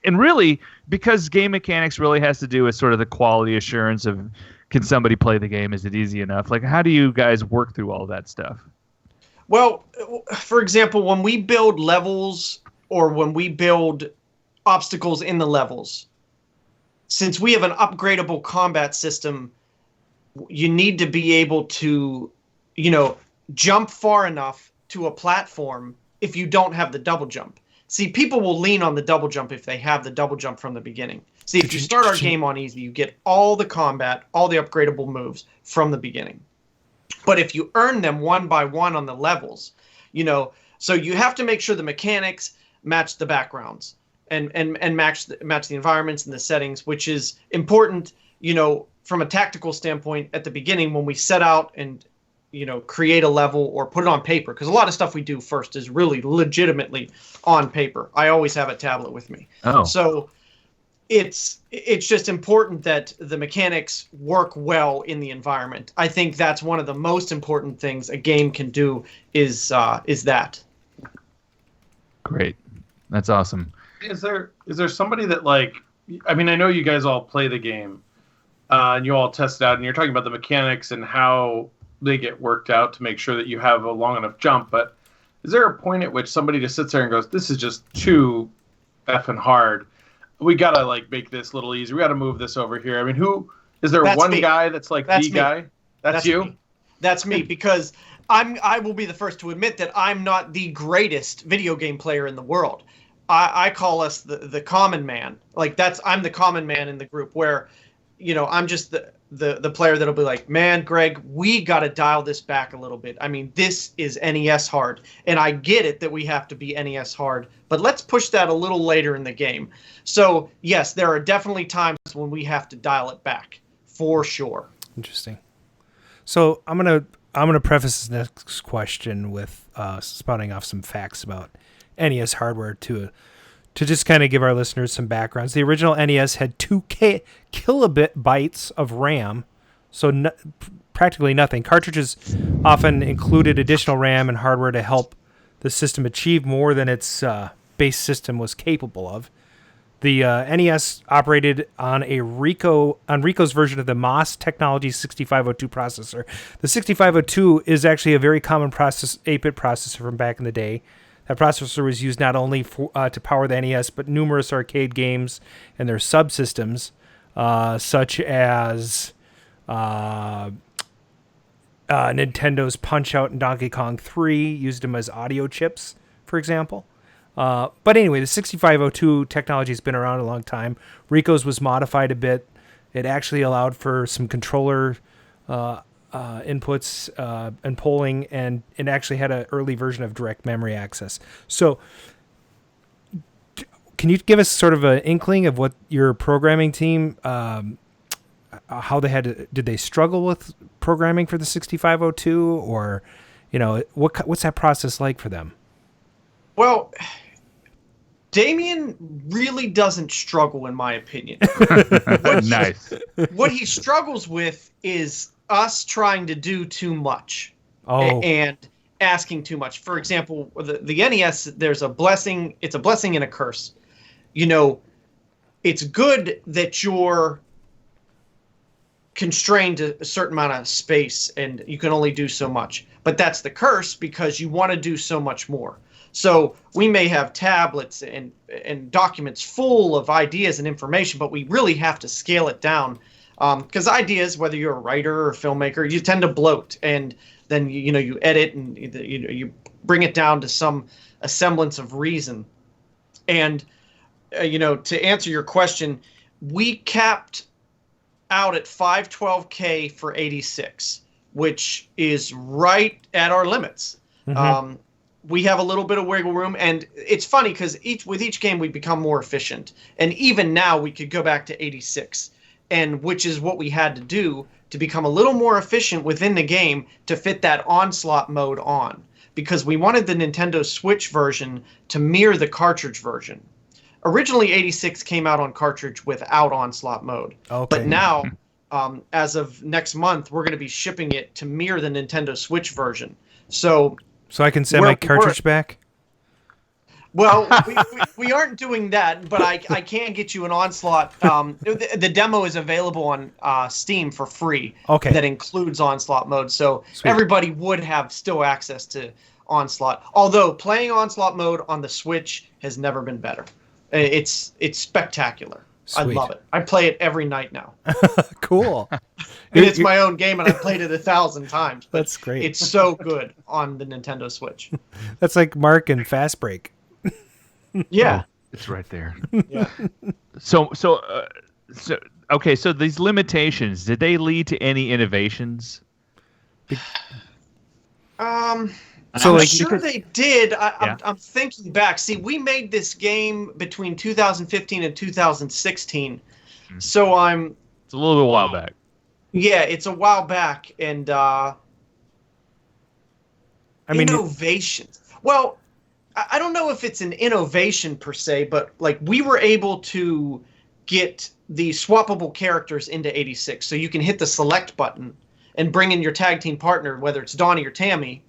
[SPEAKER 3] really, because game mechanics really has to do with sort of the quality assurance of, can somebody play the game? Is it easy enough? Like, how do you guys work through all that stuff?
[SPEAKER 16] Well, for example, when we build levels or when we build obstacles in the levels, since we have an upgradable combat system, you need to be able to, jump far enough to a platform if you don't have the double jump. See, people will lean on the double jump if they have the double jump from the beginning. See, if you start our game on easy, you get all the combat, all the upgradable moves from the beginning. But if you earn them one by one on the levels, so you have to make sure the mechanics match the backgrounds and match the environments and the settings, which is important, from a tactical standpoint at the beginning when we set out and create a level or put it on paper, because a lot of stuff we do first is really legitimately on paper. I always have a tablet with me.
[SPEAKER 3] Oh.
[SPEAKER 16] So it's just important that the mechanics work well in the environment. I think that's one of the most important things a game can do is that.
[SPEAKER 3] Great. That's awesome.
[SPEAKER 1] Is there somebody that, like, I mean, I know you guys all play the game and you all test it out, and you're talking about the mechanics and how they get worked out to make sure that you have a long enough jump, but is there a point at which somebody just sits there and goes, this is just too effing hard, we gotta like make this a little easier, we gotta move this over here? I mean, who is there? That's one me. Guy that's like that's the me. Guy that's you
[SPEAKER 16] me. That's me, because I will be the first to admit that I'm not the greatest video game player in the world. I call us the common man. Like, I'm the common man in the group, where I'm just the player that'll be like, man, Greg, we got to dial this back a little bit. I mean, this is NES hard, and I get it that we have to be NES hard, but let's push that a little later in the game. So yes, there are definitely times when we have to dial it back, for sure.
[SPEAKER 2] Interesting. So I'm gonna preface this next question with spouting off some facts about NES hardware to just kind of give our listeners some backgrounds. The original NES had 2 kilobit bytes of RAM, so practically nothing. Cartridges often included additional RAM and hardware to help the system achieve more than its base system was capable of. The NES operated on Ricoh's version of the MOS Technology 6502 processor. The 6502 is actually a very common 8-bit processor from back in the day. That processor was used not only to power the NES, but numerous arcade games and their subsystems, such as Nintendo's Punch-Out! And Donkey Kong 3 used them as audio chips, for example. But anyway, the 6502 technology has been around a long time. Ricoh's was modified a bit. It actually allowed for some controller inputs and polling, and it actually had an early version of direct memory access. So can you give us sort of an inkling of what your programming team, how they did they struggle with programming for the 6502, or, what's that process like for them?
[SPEAKER 16] Well, Damien really doesn't struggle, in my opinion.
[SPEAKER 3] Nice.
[SPEAKER 16] What he struggles with is us trying to do too much and asking too much. For example, the NES, there's a blessing. It's a blessing and a curse. It's good that you're constrained to a certain amount of space and you can only do so much. But that's the curse, because you want to do so much more. So we may have tablets and documents full of ideas and information, but we really have to scale it down. Because ideas, whether you're a writer or a filmmaker, you tend to bloat, and then you edit and you bring it down to a semblance of reason. And to answer your question, we capped out at 512K for 86, which is right at our limits. Mm-hmm. We have a little bit of wiggle room, and it's funny because with each game we become more efficient, and even now we could go back to 86. And which is what we had to do to become a little more efficient within the game to fit that onslaught mode on. because we wanted the Nintendo Switch version to mirror the cartridge version. Originally, 86 came out on cartridge without Onslaught mode.
[SPEAKER 2] Okay.
[SPEAKER 16] But now, as of next month, we're going to be shipping it to mirror the Nintendo Switch version. So
[SPEAKER 2] I can send my cartridge back?
[SPEAKER 16] Well, we aren't doing that, but I can get you an Onslaught. The demo is available on Steam for free.
[SPEAKER 2] Okay.
[SPEAKER 16] That includes Onslaught mode, so
[SPEAKER 2] Sweet.
[SPEAKER 16] everybody would have still access to Onslaught. Although playing Onslaught mode on the Switch has never been better. It's spectacular.
[SPEAKER 2] Sweet.
[SPEAKER 16] I love it. I play it every night now.
[SPEAKER 2] Cool.
[SPEAKER 16] And it's my own game, and I've played it 1,000 times. But
[SPEAKER 2] That's great.
[SPEAKER 16] It's so good on the Nintendo Switch.
[SPEAKER 2] That's like Mark and Fast Break.
[SPEAKER 16] Yeah.
[SPEAKER 3] It's right there.
[SPEAKER 16] Yeah.
[SPEAKER 3] So okay. So these limitations, did they lead to any innovations?
[SPEAKER 16] I'm
[SPEAKER 2] So, like,
[SPEAKER 16] sure
[SPEAKER 2] because-
[SPEAKER 16] they did.
[SPEAKER 3] Yeah.
[SPEAKER 16] I'm thinking back. See, we made this game between 2015 and 2016, so
[SPEAKER 3] It's a little bit while back.
[SPEAKER 16] yeah, it's a while back, and innovations. Well, I don't know if it's an innovation per se, but like we were able to get the swappable characters into 86, so you can hit the select button and bring in your tag team partner, whether it's Donnie or Tammy,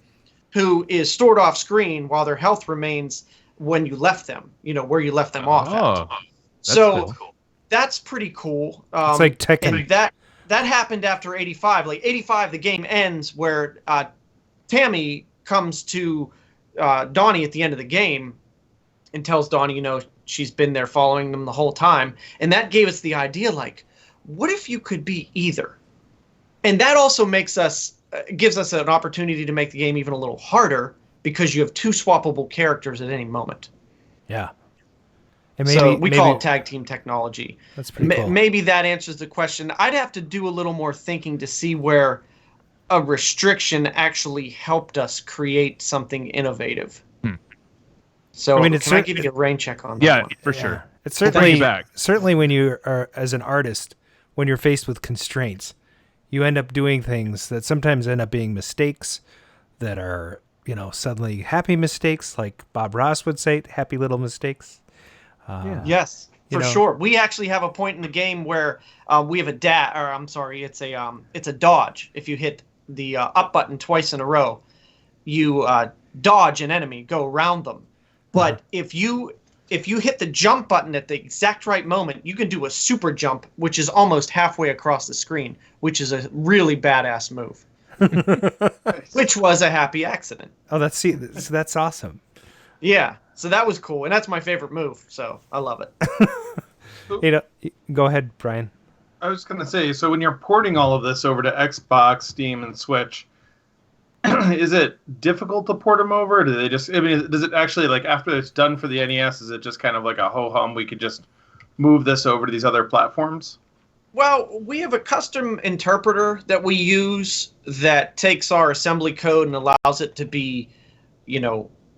[SPEAKER 16] who is stored off screen while their health remains when you left them, where you left them off at. So that's pretty cool.
[SPEAKER 2] It's like Tekken.
[SPEAKER 16] And that happened after 85. Like 85, the game ends where Tammy comes to Donnie at the end of the game and tells Donnie, she's been there following them the whole time. And that gave us the idea, like, what if you could be either? And that also gives us an opportunity to make the game even a little harder because you have two swappable characters at any moment.
[SPEAKER 2] Yeah.
[SPEAKER 16] So we call it tag team technology.
[SPEAKER 2] That's pretty cool.
[SPEAKER 16] Maybe that answers the question. I'd have to do a little more thinking to see where a restriction actually helped us create something innovative. So can I give you a rain check on that?
[SPEAKER 3] Yeah,
[SPEAKER 16] one?
[SPEAKER 3] for sure.
[SPEAKER 2] It's
[SPEAKER 3] We'll bring you back.
[SPEAKER 2] certainly when you are, as an artist, when you're faced with constraints, you end up doing things that sometimes end up being mistakes that are, suddenly happy mistakes, like Bob Ross would say, happy little mistakes.
[SPEAKER 16] Yes, for sure. We actually have a point in the game where we have it's a dodge. If you hit the up button twice in a row, you dodge an enemy, go around them. But if you hit the jump button at the exact right moment, you can do a super jump, which is almost halfway across the screen, which is a really badass move. Which was a happy accident.
[SPEAKER 2] Oh, that's awesome.
[SPEAKER 16] Yeah, so that was cool, and that's my favorite move, so I love it.
[SPEAKER 2] Go ahead, Brian.
[SPEAKER 1] I was going to say, so when you're porting all of this over to Xbox, Steam, and Switch, is it difficult to port them over? Or do they just? Does it actually, like, after it's done for the NES, is it just kind of like a ho hum? We could just move this over to these other platforms?
[SPEAKER 16] Well, we have a custom interpreter that we use that takes our assembly code and allows it to be,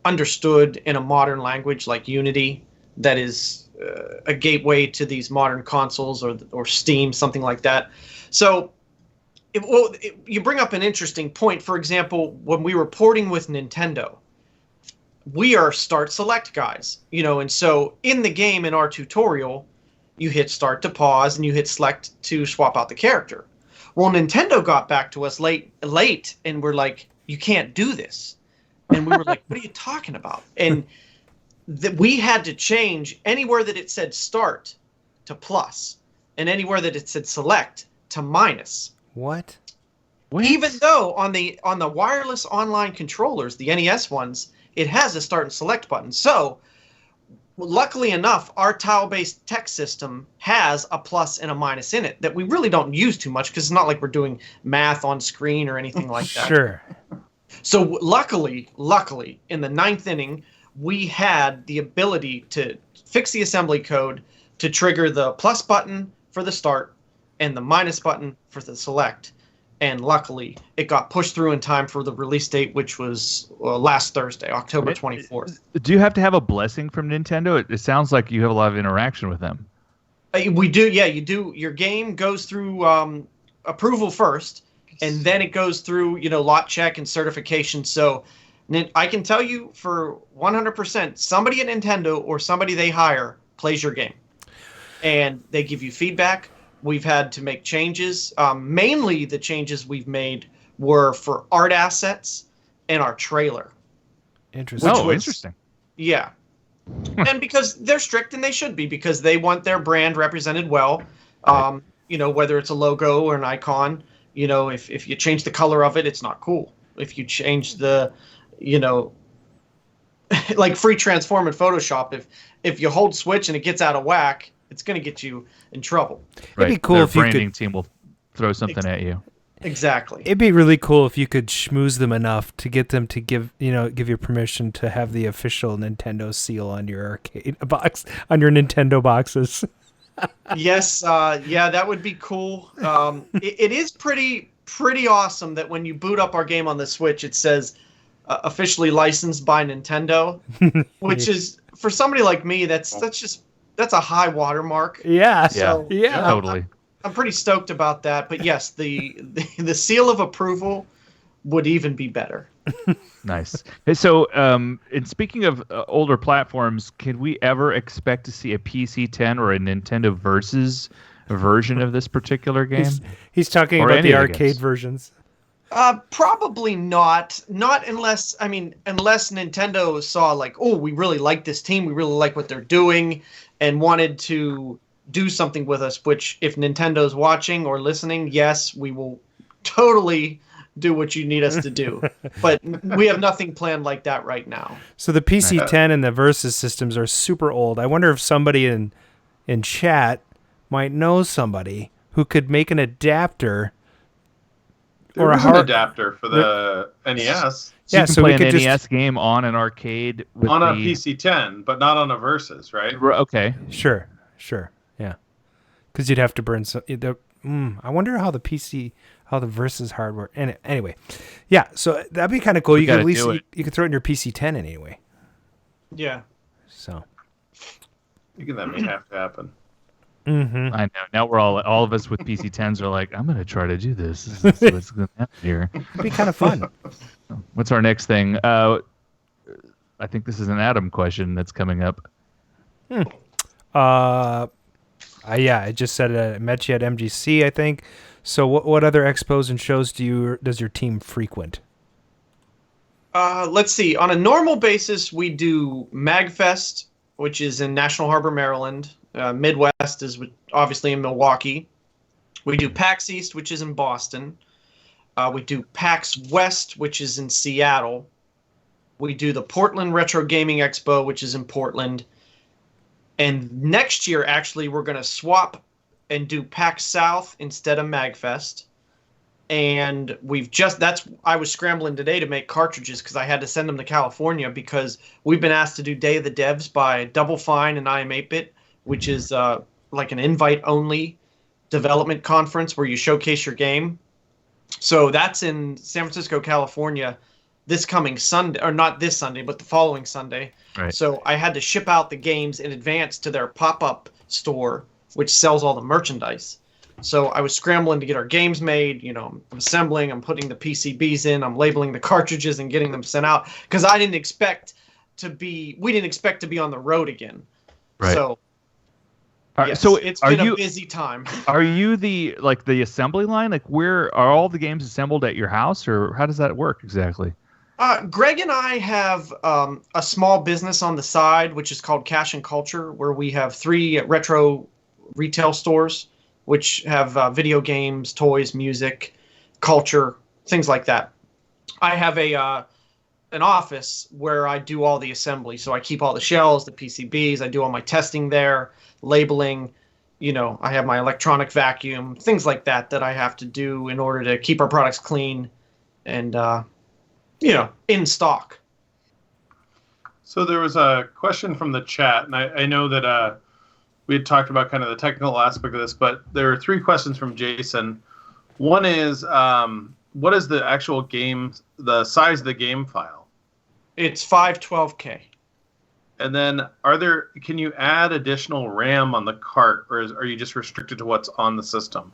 [SPEAKER 16] understood in a modern language like Unity. That is a gateway to these modern consoles or Steam, something like that. So. You bring up an interesting point. For example, when we were porting with Nintendo, we are start select guys, and so in the game in our tutorial, you hit start to pause and you hit select to swap out the character. Well, Nintendo got back to us late, and we're like, you can't do this. And we were like, what are you talking about? And we had to change anywhere that it said start to plus, and anywhere that it said select to minus.
[SPEAKER 2] What?
[SPEAKER 16] Even though on the wireless online controllers, the NES ones, it has a start and select button. So, luckily enough, our tile-based text system has a plus and a minus in it that we really don't use too much because it's not like we're doing math on screen or anything like that.
[SPEAKER 2] Sure.
[SPEAKER 16] So luckily, in the 9th inning, we had the ability to fix the assembly code to trigger the plus button for the start and the minus button for the select. And luckily, it got pushed through in time for the release date, which was last Thursday, October 24th.
[SPEAKER 3] Do you have to have a blessing from Nintendo? It sounds like you have a lot of interaction with them.
[SPEAKER 16] We do, yeah, you do. Your game goes through approval first, and then it goes through, lot check and certification. So I can tell you for 100%, somebody at Nintendo or somebody they hire plays your game. And they give you feedback. We've had to make changes. Mainly the changes we've made were for art assets and our trailer.
[SPEAKER 2] Interesting.
[SPEAKER 3] Interesting.
[SPEAKER 16] Yeah. And because they're strict, and they should be, because they want their brand represented well. You know, whether it's a logo or an icon, you know, if you change the color of it, it's not cool. If you change the, you know, like free transform in Photoshop, if you hold switch and it gets out of whack, it's going to get you in trouble.
[SPEAKER 3] Right.
[SPEAKER 2] It'd be cool
[SPEAKER 3] Their
[SPEAKER 2] if you
[SPEAKER 3] branding
[SPEAKER 2] could.
[SPEAKER 3] team will throw something at you.
[SPEAKER 16] Exactly.
[SPEAKER 2] It'd be really cool if you could schmooze them enough to get them to give you permission to have the official Nintendo seal on your arcade box, on your Nintendo boxes.
[SPEAKER 16] Yes, yeah, that would be cool. It is pretty awesome that when you boot up our game on the Switch, it says officially licensed by Nintendo, which is, for somebody like me, that's a high watermark.
[SPEAKER 2] Yeah,
[SPEAKER 16] So,
[SPEAKER 2] yeah,
[SPEAKER 3] totally.
[SPEAKER 16] I'm pretty stoked about that. But yes, the seal of approval would even be better.
[SPEAKER 3] Nice. Hey, so, and speaking of older platforms, can we ever expect to see a PC-10 or a Nintendo Versus version of this particular game?
[SPEAKER 2] He's talking about the arcade versions.
[SPEAKER 16] Probably not. Not unless Nintendo saw like, oh, we really like this team, we really like what they're doing, and wanted to do something with us. Which, if Nintendo's watching or listening, yes, we will totally do what you need us to do. But we have nothing planned like that right now.
[SPEAKER 2] So the PC-10 and the Versus systems are super old. I wonder if somebody in chat might know somebody who could make an adapter.
[SPEAKER 1] Or an adapter for the NES.
[SPEAKER 3] So you can play an NES game on an arcade with
[SPEAKER 1] on a PC-10, but not on a Versus, right?
[SPEAKER 3] Okay.
[SPEAKER 2] Sure. Yeah. Because you'd have to burn some. I wonder how the Versus hardware. Anyway, yeah. So that'd be kind of cool. You could at least you could throw it in your PC-10 anyway.
[SPEAKER 16] Yeah.
[SPEAKER 2] So.
[SPEAKER 1] I think that may have to happen.
[SPEAKER 2] Mm-hmm.
[SPEAKER 3] I know. Now we're all of us with PC-10s are like, I'm going to try to do this. This is what's going to happen here.
[SPEAKER 2] It'd be kind of fun.
[SPEAKER 3] What's our next thing? I think this is an Adam question that's coming up.
[SPEAKER 2] Yeah, I just said I met you at MGC, I think. So what other expos and shows does your team frequent?
[SPEAKER 16] Let's see. On a normal basis, we do MagFest, which is in National Harbor, Maryland. Midwest is obviously in Milwaukee. We do PAX East, which is in Boston. We do PAX West, which is in Seattle. We do the Portland Retro Gaming Expo, which is in Portland. And next year, actually, we're going to swap and do PAX South instead of MagFest. And I was scrambling today to make cartridges because I had to send them to California because we've been asked to do Day of the Devs by Double Fine and I Am 8-Bit, which is like an invite-only development conference where you showcase your game. So that's in San Francisco, California, this coming Sunday, or not this Sunday, but the following Sunday.
[SPEAKER 3] Right.
[SPEAKER 16] So I had to ship out the games in advance to their pop-up store, which sells all the merchandise. So I was scrambling to get our games made. You know, I'm assembling, I'm putting the PCBs in, I'm labeling the cartridges and getting them sent out because we didn't expect to be on the road again.
[SPEAKER 3] Right.
[SPEAKER 16] So, yes,
[SPEAKER 3] so
[SPEAKER 16] it's been a busy time.
[SPEAKER 3] Are you the assembly line? Like, where are all the games assembled at your house, or how does that work exactly?
[SPEAKER 16] Greg and I have a small business on the side, which is called Cash and Culture, where we have 3 retro retail stores, which have video games, toys, music, culture, things like that. I have an office where I do all the assembly. So I keep all the shells, the PCBs, I do all my testing there, labeling, you know, I have my electronic vacuum, things like that I have to do in order to keep our products clean and, you know, in stock.
[SPEAKER 1] So there was a question from the chat, and I know that we had talked about kind of the technical aspect of this, but there are 3 questions from Jason. One is, what is the actual game, the size of the game file?
[SPEAKER 16] It's 512K.
[SPEAKER 1] And then can you add additional RAM on the cart, or are you just restricted to what's on the system?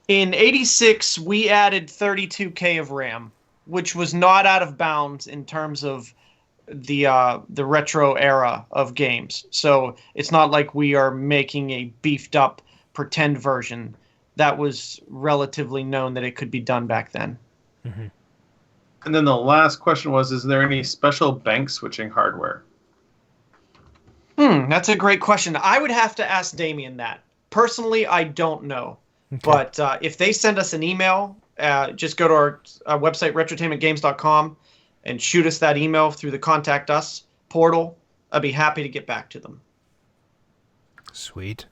[SPEAKER 16] In 86, we added 32K of RAM. which was not out of bounds in terms of the retro era of games. So it's not like we are making a beefed up pretend version. That was relatively known that it could be done back then.
[SPEAKER 2] Mm-hmm.
[SPEAKER 1] And then the last question was, is there any special bank switching hardware?
[SPEAKER 16] That's a great question. I would have to ask Damien that. Personally, I don't know. Okay. But if they send us an email, just go to our website, retrotainmentgames.com, and shoot us that email through the Contact Us portal. I'd be happy to get back to them.
[SPEAKER 2] Sweet.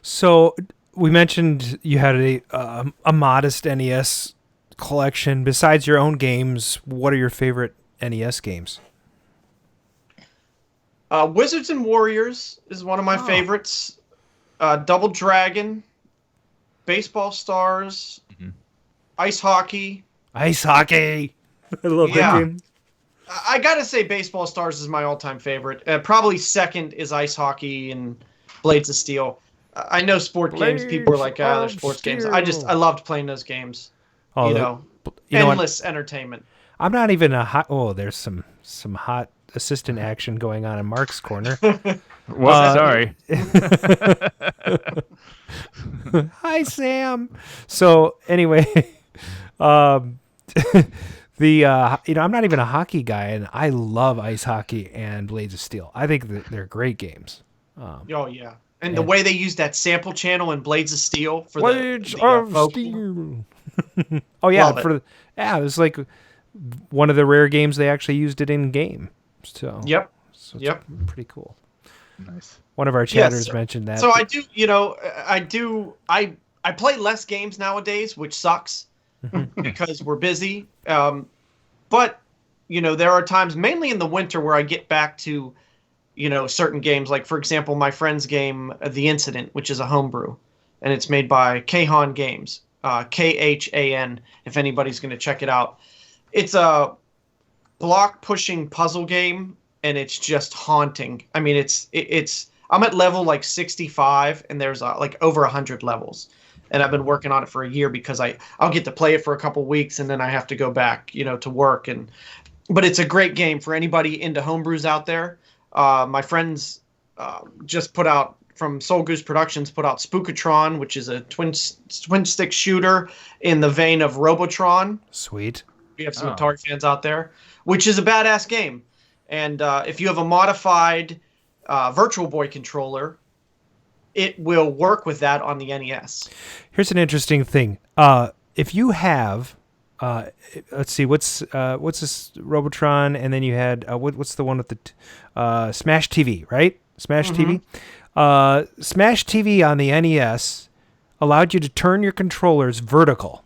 [SPEAKER 2] So we mentioned you had a modest NES collection. Besides your own games, what are your favorite NES games?
[SPEAKER 16] Wizards and Warriors is one of my favorites. Double Dragon, Baseball Stars, Ice Hockey.
[SPEAKER 2] Ice Hockey! I love that game.
[SPEAKER 16] I gotta say Baseball Stars is my all-time favorite. Probably second is Ice Hockey and Blades of Steel. I know games, people are like, they're sports games. I loved playing those games.
[SPEAKER 2] Oh,
[SPEAKER 16] endless entertainment.
[SPEAKER 2] I'm not even a hot... Oh, there's some hot assistant action going on in Mark's corner.
[SPEAKER 3] Sorry.
[SPEAKER 2] Hi, Sam. So anyway, I'm not even a hockey guy, and I love Ice Hockey and Blades of Steel. I think that they're great games.
[SPEAKER 16] Oh yeah, and the way they use that sample channel in Blades of Steel for
[SPEAKER 2] Blades of Steel. Oh yeah, it was like one of the rare games they actually used it in game. So so it's pretty cool.
[SPEAKER 3] Nice.
[SPEAKER 2] One of our chatters mentioned that.
[SPEAKER 16] So I play less games nowadays, which sucks because we're busy. But there are times, mainly in the winter, where I get back to certain games. Like, for example, my friend's game, The Incident, which is a homebrew, and it's made by Kahan Games, Khan. If anybody's going to check it out, it's a block pushing puzzle game, and it's just haunting. I mean, I'm at level like 65, and there's like over 100 levels, and I've been working on it for a year because I'll get to play it for a couple weeks, and then I have to go back, to work. But it's a great game for anybody into homebrews out there. My friends just put out, from Soul Goose Productions, put out Spookatron, which is a twin stick shooter in the vein of Robotron.
[SPEAKER 2] Sweet.
[SPEAKER 16] We have some Atari fans out there, which is a badass game. And if you have a modified Virtual Boy controller, it will work with that on the NES.
[SPEAKER 2] Here's an interesting thing. If you have, let's see, what's this Robotron, and then you had what's the one with the Smash TV, right? Smash TV. Smash TV on the NES allowed you to turn your controllers vertical,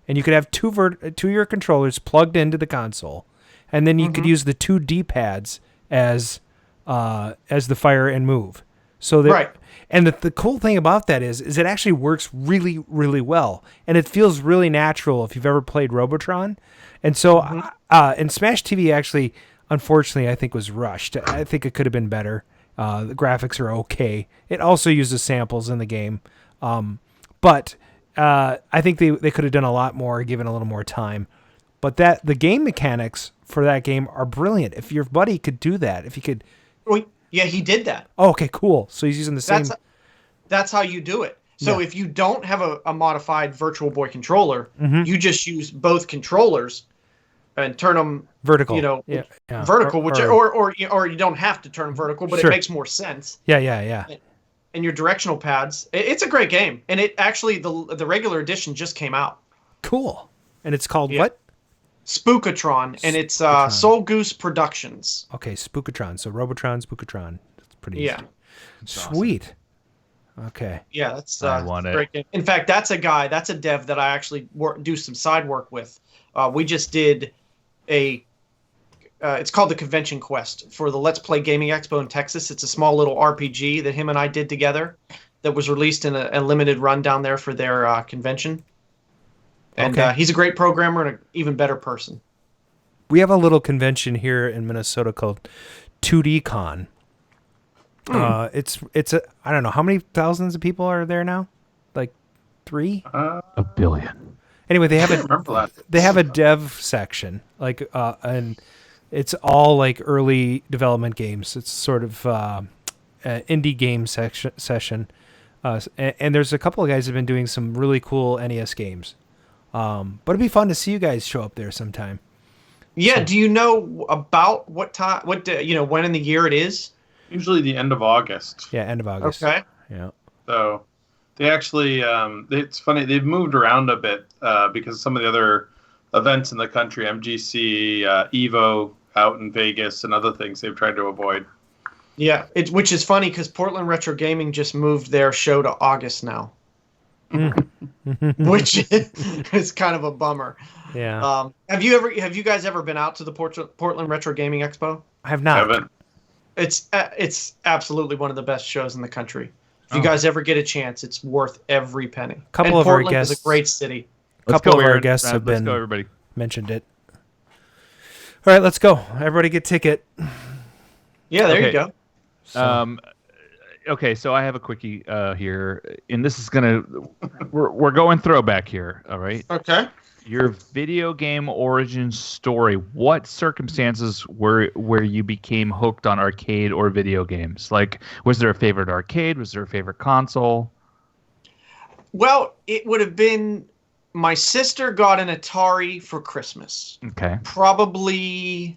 [SPEAKER 2] and you could have two of your controllers plugged into the console, and then you could use the two D-pads as the fire and move. So that,
[SPEAKER 16] right.
[SPEAKER 2] And the cool thing about that is it actually works really, really well, and it feels really natural if you've ever played Robotron. And so, and Smash TV actually, unfortunately, I think was rushed. I think it could have been better. The graphics are okay. It also uses samples in the game, but I think they could have done a lot more, given a little more time. But the game mechanics for that game are brilliant. If your buddy could do that, if he could.
[SPEAKER 16] Well, yeah, he did that.
[SPEAKER 2] Oh, okay, cool. So he's using the same.
[SPEAKER 16] That's how you do it. So if you don't have a modified Virtual Boy controller, you just use both controllers and turn them
[SPEAKER 2] vertical.
[SPEAKER 16] Vertical, or you don't have to turn them vertical, but it makes more sense.
[SPEAKER 2] Yeah.
[SPEAKER 16] And your directional pads. It's a great game, and it actually the regular edition just came out.
[SPEAKER 2] Cool. And it's called what?
[SPEAKER 16] Spookatron, and it's Soul Goose Productions.
[SPEAKER 2] Okay, Spookatron. So Robotron, Spookatron. That's pretty easy. Sweet. Awesome. Okay.
[SPEAKER 16] Yeah, that's
[SPEAKER 3] I want it.
[SPEAKER 16] Great game. In fact, that's a dev that I actually do some side work with. We just did it's called the Convention Quest for the Let's Play Gaming Expo in Texas. It's a small little RPG that him and I did together that was released in a limited run down there for their convention. And he's a great programmer and an even better person.
[SPEAKER 2] We have a little convention here in Minnesota called 2D Con. It's I don't know how many thousands of people are there now, like 3?
[SPEAKER 3] A billion.
[SPEAKER 2] Anyway, they have
[SPEAKER 1] remember that.
[SPEAKER 2] they have a dev section, and it's all like early development games. It's sort of indie game session. And there's a couple of guys who've been doing some really cool NES games. But it'd be fun to see you guys show up there sometime.
[SPEAKER 16] Yeah. Do you know about what time? When in the year it is?
[SPEAKER 1] Usually the end of August.
[SPEAKER 2] Yeah, end of August.
[SPEAKER 16] Okay.
[SPEAKER 2] Yeah.
[SPEAKER 1] So they actually, it's funny, they've moved around a bit because some of the other events in the country, MGC, Evo out in Vegas, and other things they've tried to avoid.
[SPEAKER 16] Yeah, which is funny because Portland Retro Gaming just moved their show to August now, which is kind of a bummer.
[SPEAKER 2] Yeah.
[SPEAKER 16] Have you guys ever been out to the Portland Retro Gaming Expo?
[SPEAKER 2] I have not.
[SPEAKER 1] Haven't.
[SPEAKER 16] It's absolutely one of the best shows in the country. If you guys ever get a chance, it's worth every penny.
[SPEAKER 2] Couple of
[SPEAKER 16] Portland
[SPEAKER 2] our guests
[SPEAKER 16] is a great city.
[SPEAKER 2] A couple of our guests have been mentioned it. All right, let's go. Everybody get ticket.
[SPEAKER 16] Yeah, there you go.
[SPEAKER 3] Okay, so I have a quickie here, and this is we're going throwback here. All right.
[SPEAKER 16] Okay.
[SPEAKER 3] Your video game origin story. What circumstances where you became hooked on arcade or video games? Like, was there a favorite arcade? Was there a favorite console?
[SPEAKER 16] Well, it would have been my sister got an Atari for Christmas.
[SPEAKER 3] Okay.
[SPEAKER 16] Probably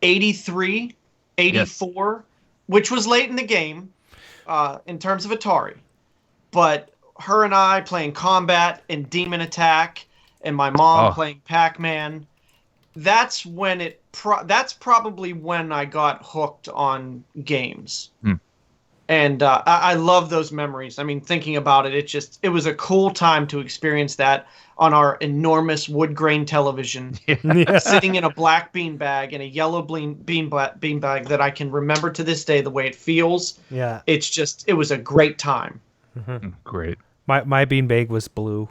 [SPEAKER 16] 83, 84, yes. Which was late in the game in terms of Atari. But her and I playing Combat and Demon Attack, and my mom playing Pac-Man. That's when that's probably when I got hooked on games. And I love those memories. I mean, thinking about it, it was a cool time to experience that on our enormous wood grain television, sitting in a black beanbag and a yellow beanbag that I can remember to this day the way it feels.
[SPEAKER 2] Yeah.
[SPEAKER 16] It was a great time.
[SPEAKER 2] Mm-hmm.
[SPEAKER 3] Great.
[SPEAKER 2] My beanbag was blue.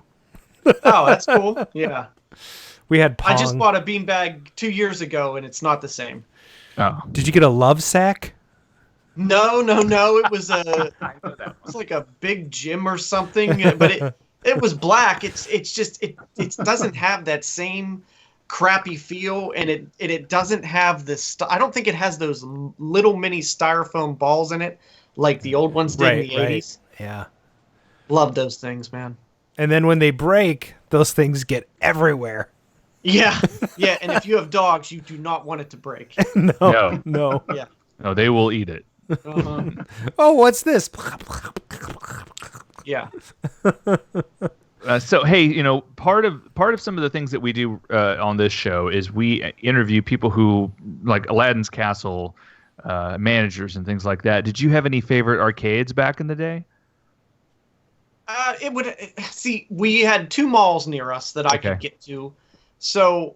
[SPEAKER 16] Oh, that's cool. Yeah.
[SPEAKER 2] We had Pong.
[SPEAKER 16] I just bought a beanbag 2 years ago, and it's not the same.
[SPEAKER 3] Oh.
[SPEAKER 2] Did you get a love sack?
[SPEAKER 16] No. It was it's like a big gym or something, but it was black. It doesn't have that same crappy feel, and it doesn't have this. I don't think it has those little mini styrofoam balls in it like the old ones did in the 80s.
[SPEAKER 2] Yeah.
[SPEAKER 16] Love those things, man.
[SPEAKER 2] And then when they break, those things get everywhere.
[SPEAKER 16] Yeah. And if you have dogs, you do not want it to break.
[SPEAKER 2] No.
[SPEAKER 16] Yeah.
[SPEAKER 3] No, they will eat it.
[SPEAKER 2] Oh, what's this?
[SPEAKER 16] Yeah.
[SPEAKER 3] So hey, part of some of the things that we do on this show is we interview people who like Aladdin's Castle managers and things like that. Did you have any favorite arcades back in the day?
[SPEAKER 16] We had two malls near us that I could get to. So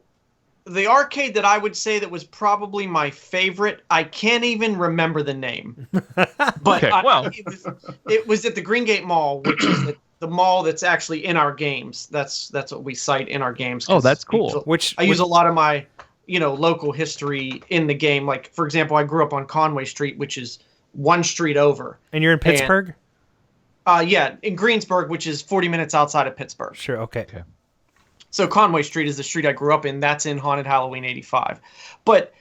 [SPEAKER 16] the arcade that I would say that was probably my favorite, I can't even remember the name. But it was at the Green Gate Mall, which is the mall that's actually in our games. That's what we cite in our games.
[SPEAKER 3] Oh, that's cool.
[SPEAKER 16] I use a lot of my local history in the game. Like, for example, I grew up on Conway Street, which is one street over.
[SPEAKER 2] And you're in Pittsburgh?
[SPEAKER 16] Yeah, in Greensburg, which is 40 minutes outside of Pittsburgh.
[SPEAKER 2] Sure, okay.
[SPEAKER 16] So Conway Street is the street I grew up in. That's in Haunted Halloween 85. But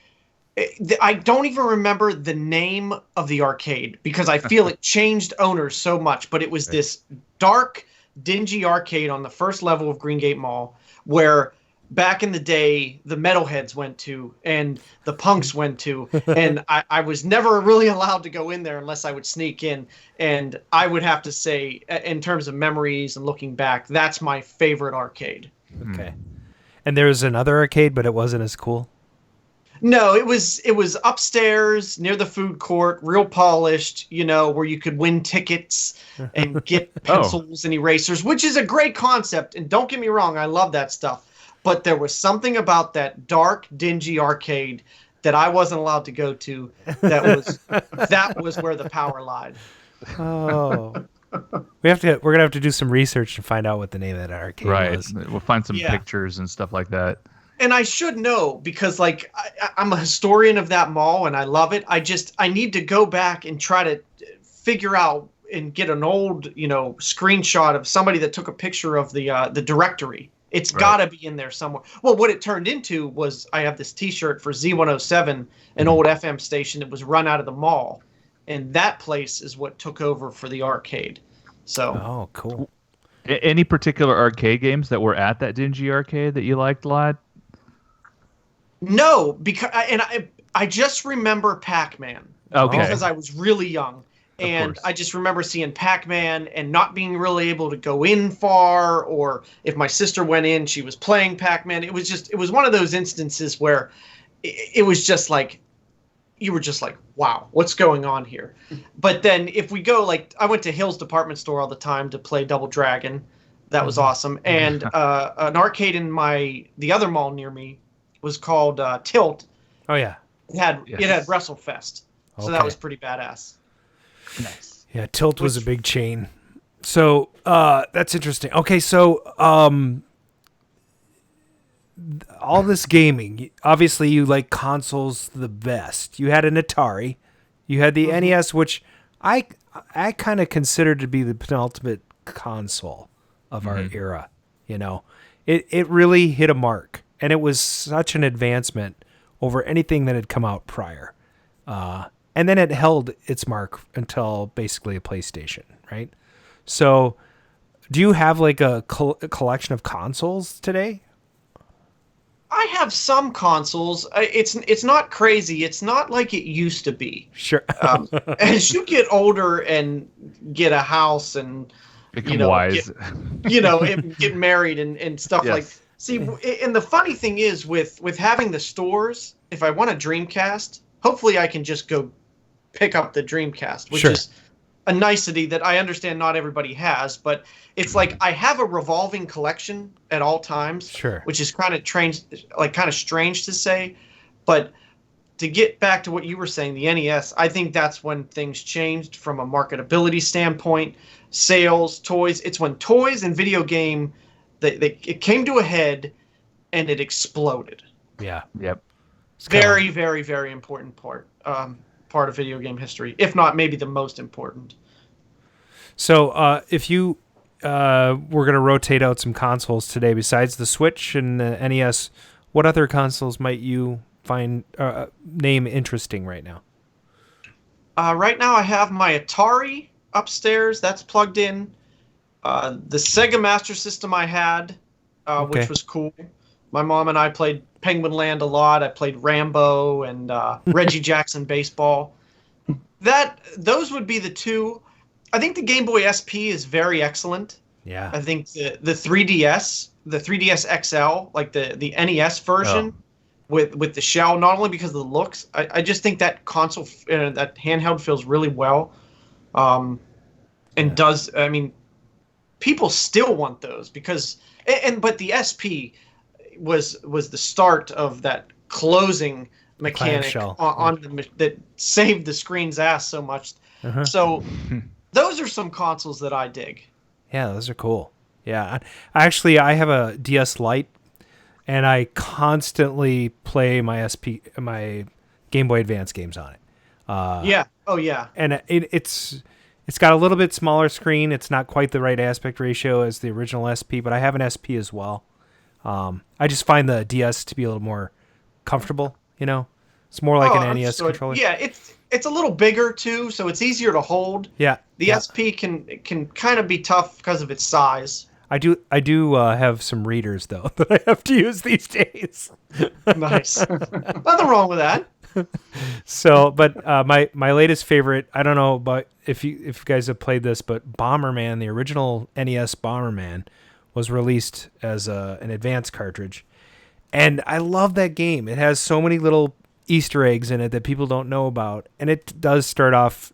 [SPEAKER 16] I don't even remember the name of the arcade because I feel it changed owners so much. But it was this dark, dingy arcade on the first level of Green Gate Mall where back in the day, the metalheads went to and the punks went to. And I was never really allowed to go in there unless I would sneak in. And I would have to say, in terms of memories and looking back, that's my favorite arcade.
[SPEAKER 2] Okay. And there was another arcade, but it wasn't as cool?
[SPEAKER 16] No, it was upstairs near the food court, real polished, where you could win tickets and get pencils and erasers, which is a great concept. And don't get me wrong, I love that stuff. But there was something about that dark, dingy arcade that I wasn't allowed to go to. That was where the power lied.
[SPEAKER 2] Oh. We're gonna have to do some research to find out what the name of that arcade was.
[SPEAKER 3] Right. We'll find some pictures and stuff like that.
[SPEAKER 16] And I should know because I'm a historian of that mall and I love it. I need to go back and try to figure out and get an old, screenshot of somebody that took a picture of the directory It's got to be in there somewhere. Well, what it turned into was I have this T-shirt for Z107, an old FM station that was run out of the mall, and that place is what took over for the arcade. So.
[SPEAKER 2] Oh, cool.
[SPEAKER 3] Any particular arcade games that were at that dingy arcade that you liked a lot?
[SPEAKER 16] No, because I just remember Pac-Man.
[SPEAKER 3] Okay.
[SPEAKER 16] Because I was really young. And I just remember seeing Pac-Man and not being really able to go in far, or if my sister went in, she was playing Pac-Man. It was one of those instances where it was just like, you were just like, wow, what's going on here? But then if we go, like, I went to Hill's department store all the time to play Double Dragon. That was awesome. And an arcade in the other mall near me was called Tilt.
[SPEAKER 2] Oh, yeah.
[SPEAKER 16] It had WrestleFest. So that was pretty badass.
[SPEAKER 3] Nice.
[SPEAKER 2] Yeah, Tilt was a big chain. So that's interesting. Okay, so all this gaming, obviously you like consoles the best. You had an Atari, you had the NES, which I kind of considered to be the penultimate console of our era. You know, it really hit a mark, and it was such an advancement over anything that had come out prior. And then it held its mark until basically a PlayStation, right? So, do you have like a collection of consoles today?
[SPEAKER 16] I have some consoles. It's not crazy. It's not like it used to be.
[SPEAKER 2] Sure.
[SPEAKER 16] As you get older and get a house and
[SPEAKER 3] become wise,
[SPEAKER 16] get married and stuff like. See, and the funny thing is with having the stores, if I want a Dreamcast, hopefully I can just go pick up the Dreamcast, which is a nicety that I understand not everybody has, but it's like I have a revolving collection at all times, which is kind of strange to say, but to get back to what you were saying, the NES, I think that's when things changed from a marketability standpoint, sales, toys. It's when toys and video game, it came to a head and it exploded.
[SPEAKER 2] Yeah.
[SPEAKER 3] Yep.
[SPEAKER 16] Very, very, very important part of video game history, if not maybe the most important.
[SPEAKER 2] So if you were going to rotate out some consoles today besides the Switch and the NES, what other consoles might you find name interesting right now?
[SPEAKER 16] Right now I have my Atari upstairs. That's plugged in. The Sega Master System I had, which was cool. My mom and I played Penguin Land a lot. I played Rambo and Reggie Jackson Baseball. Those would be the two. I think the Game Boy SP is very excellent.
[SPEAKER 2] Yeah.
[SPEAKER 16] I think the 3DS, the 3DS XL, like the NES version with the shell, not only because of the looks, I just think that console, that handheld feels really well. People still want those because, but the SP was the start of that closing mechanic that saved the screen's ass so much. So those are some consoles that I dig.
[SPEAKER 2] Yeah, those are cool. Yeah, I have a DS Lite, and I constantly play my Game Boy Advance games on it. And it's got a little bit smaller screen. It's not quite the right aspect ratio as the original SP, but I have an SP as well. I just find the DS to be a little more comfortable, It's more like an NES controller.
[SPEAKER 16] Yeah, it's a little bigger too, so it's easier to hold.
[SPEAKER 2] Yeah.
[SPEAKER 16] The SP can kind of be tough because of its size.
[SPEAKER 2] I do have some readers though that I have to use these days.
[SPEAKER 16] Nice. Nothing wrong with that.
[SPEAKER 2] So, but my latest favorite, I don't know about if you guys have played this, but Bomberman, the original NES Bomberman, was released as an advanced cartridge, and I love that game. It has so many little Easter eggs in it that people don't know about, and it does start off,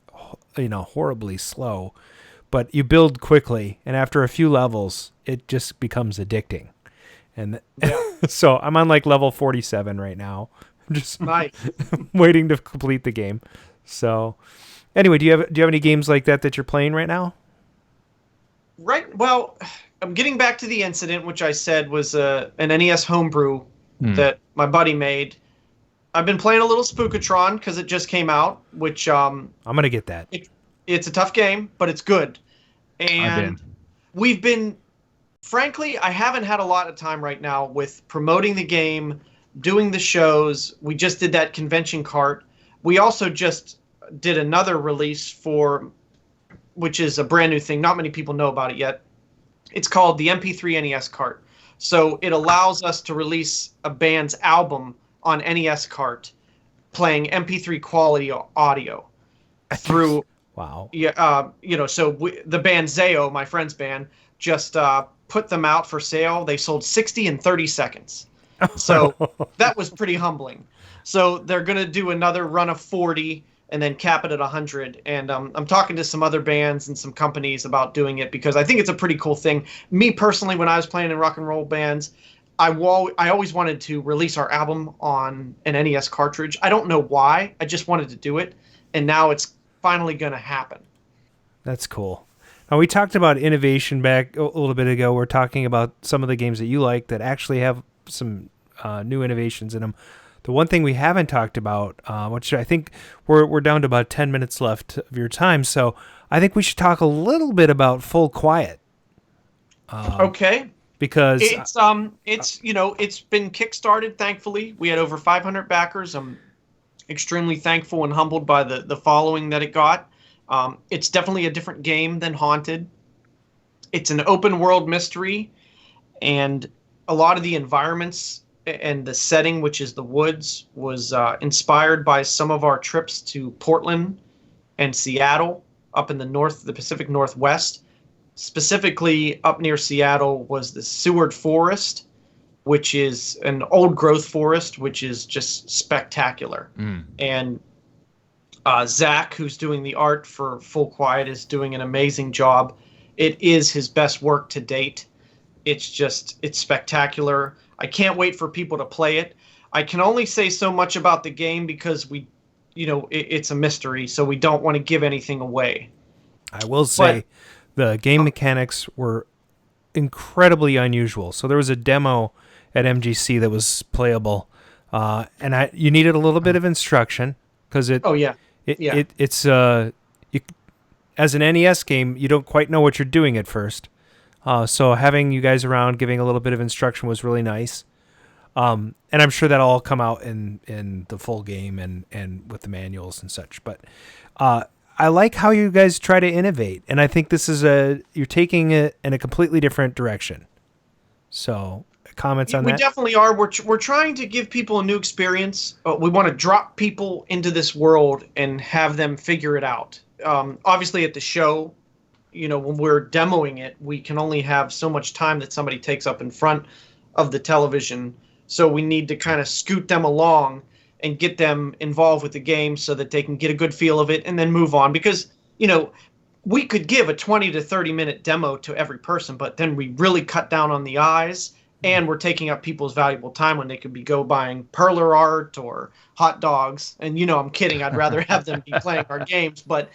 [SPEAKER 2] horribly slow, but you build quickly, and after a few levels, it just becomes addicting. And so I'm on like level 47 right now. I'm just waiting to complete the game. So anyway, do you have any games like that you're playing right now?
[SPEAKER 16] Right. Well, I'm getting back to the incident, which I said was an NES homebrew that my buddy made. I've been playing a little Spookatron because it just came out, which I'm
[SPEAKER 2] gonna get that.
[SPEAKER 16] It's a tough game, but it's good, and we've been Frankly, I haven't had a lot of time right now with promoting the game, doing the shows. We just did that convention cart. We also just did another release which is a brand new thing. Not many people know about it yet. It's called the MP3 NES cart. So it allows us to release a band's album on NES cart, playing MP3 quality audio through.
[SPEAKER 2] Wow.
[SPEAKER 16] Yeah. So the band Zayo, my friend's band, just put them out for sale. They sold 60 in 30 seconds. So that was pretty humbling. So they're going to do another run of 40 and then cap it at 100. And I'm talking to some other bands and some companies about doing it because I think it's a pretty cool thing. Me personally, when I was playing in rock and roll bands, I always wanted to release our album on an NES cartridge. I don't know why. I just wanted to do it. And now it's finally going to happen.
[SPEAKER 2] That's cool. Now, we talked about innovation back a little bit ago. We're talking about some of the games that you like that actually have some new innovations in them. The one thing we haven't talked about, which I think we're down to about 10 minutes left of your time, so I think we should talk a little bit about Full Quiet.
[SPEAKER 16] Okay.
[SPEAKER 2] Because
[SPEAKER 16] it's been kickstarted. Thankfully, we had over 500 backers. I'm extremely thankful and humbled by the following that it got. It's definitely a different game than Haunted. It's an open world mystery, and a lot of the environments and the setting, which is the woods, was inspired by some of our trips to Portland and Seattle up in the Pacific Northwest. Specifically up near Seattle was the Seward Forest, which is an old growth forest, which is just spectacular. And Zach, who's doing the art for Full Quiet, is doing an amazing job. It is his best work to date. It's spectacular. I can't wait for people to play it. I can only say so much about the game because it's a mystery, so we don't want to give anything away.
[SPEAKER 2] I will say the game mechanics were incredibly unusual. So there was a demo at MGC that was playable, and you needed a little bit of instruction because it's as an NES game, you don't quite know what you're doing at first. So having you guys around giving a little bit of instruction was really nice. And I'm sure that'll all come out in the full game and with the manuals and such. But I like how you guys try to innovate. And I think this is you're taking it in a completely different direction. So comments on that?
[SPEAKER 16] We definitely are. We're trying to give people a new experience. We want to drop people into this world and have them figure it out. Obviously at the show, when we're demoing it, we can only have so much time that somebody takes up in front of the television. So we need to kind of scoot them along and get them involved with the game so that they can get a good feel of it and then move on. Because, we could give a 20 to 30 minute demo to every person, but then we really cut down on the eyes and we're taking up people's valuable time when they could go buying perler art or hot dogs. And, I'm kidding. I'd rather have them be playing our games. But,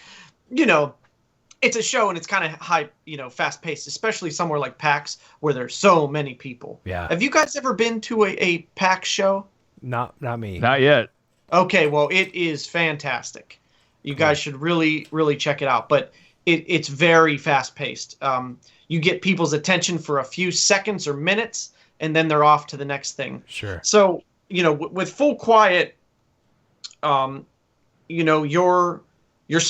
[SPEAKER 16] it's a show and it's kind of high, fast paced, especially somewhere like PAX where there's so many people.
[SPEAKER 2] Yeah.
[SPEAKER 16] Have you guys ever been to a PAX show?
[SPEAKER 2] Not me.
[SPEAKER 3] Not yet.
[SPEAKER 16] Okay, well, it is fantastic. You guys should really, really check it out. But it's very fast paced. You get people's attention for a few seconds or minutes, and then they're off to the next thing.
[SPEAKER 2] Sure.
[SPEAKER 16] So, with Full Quiet, your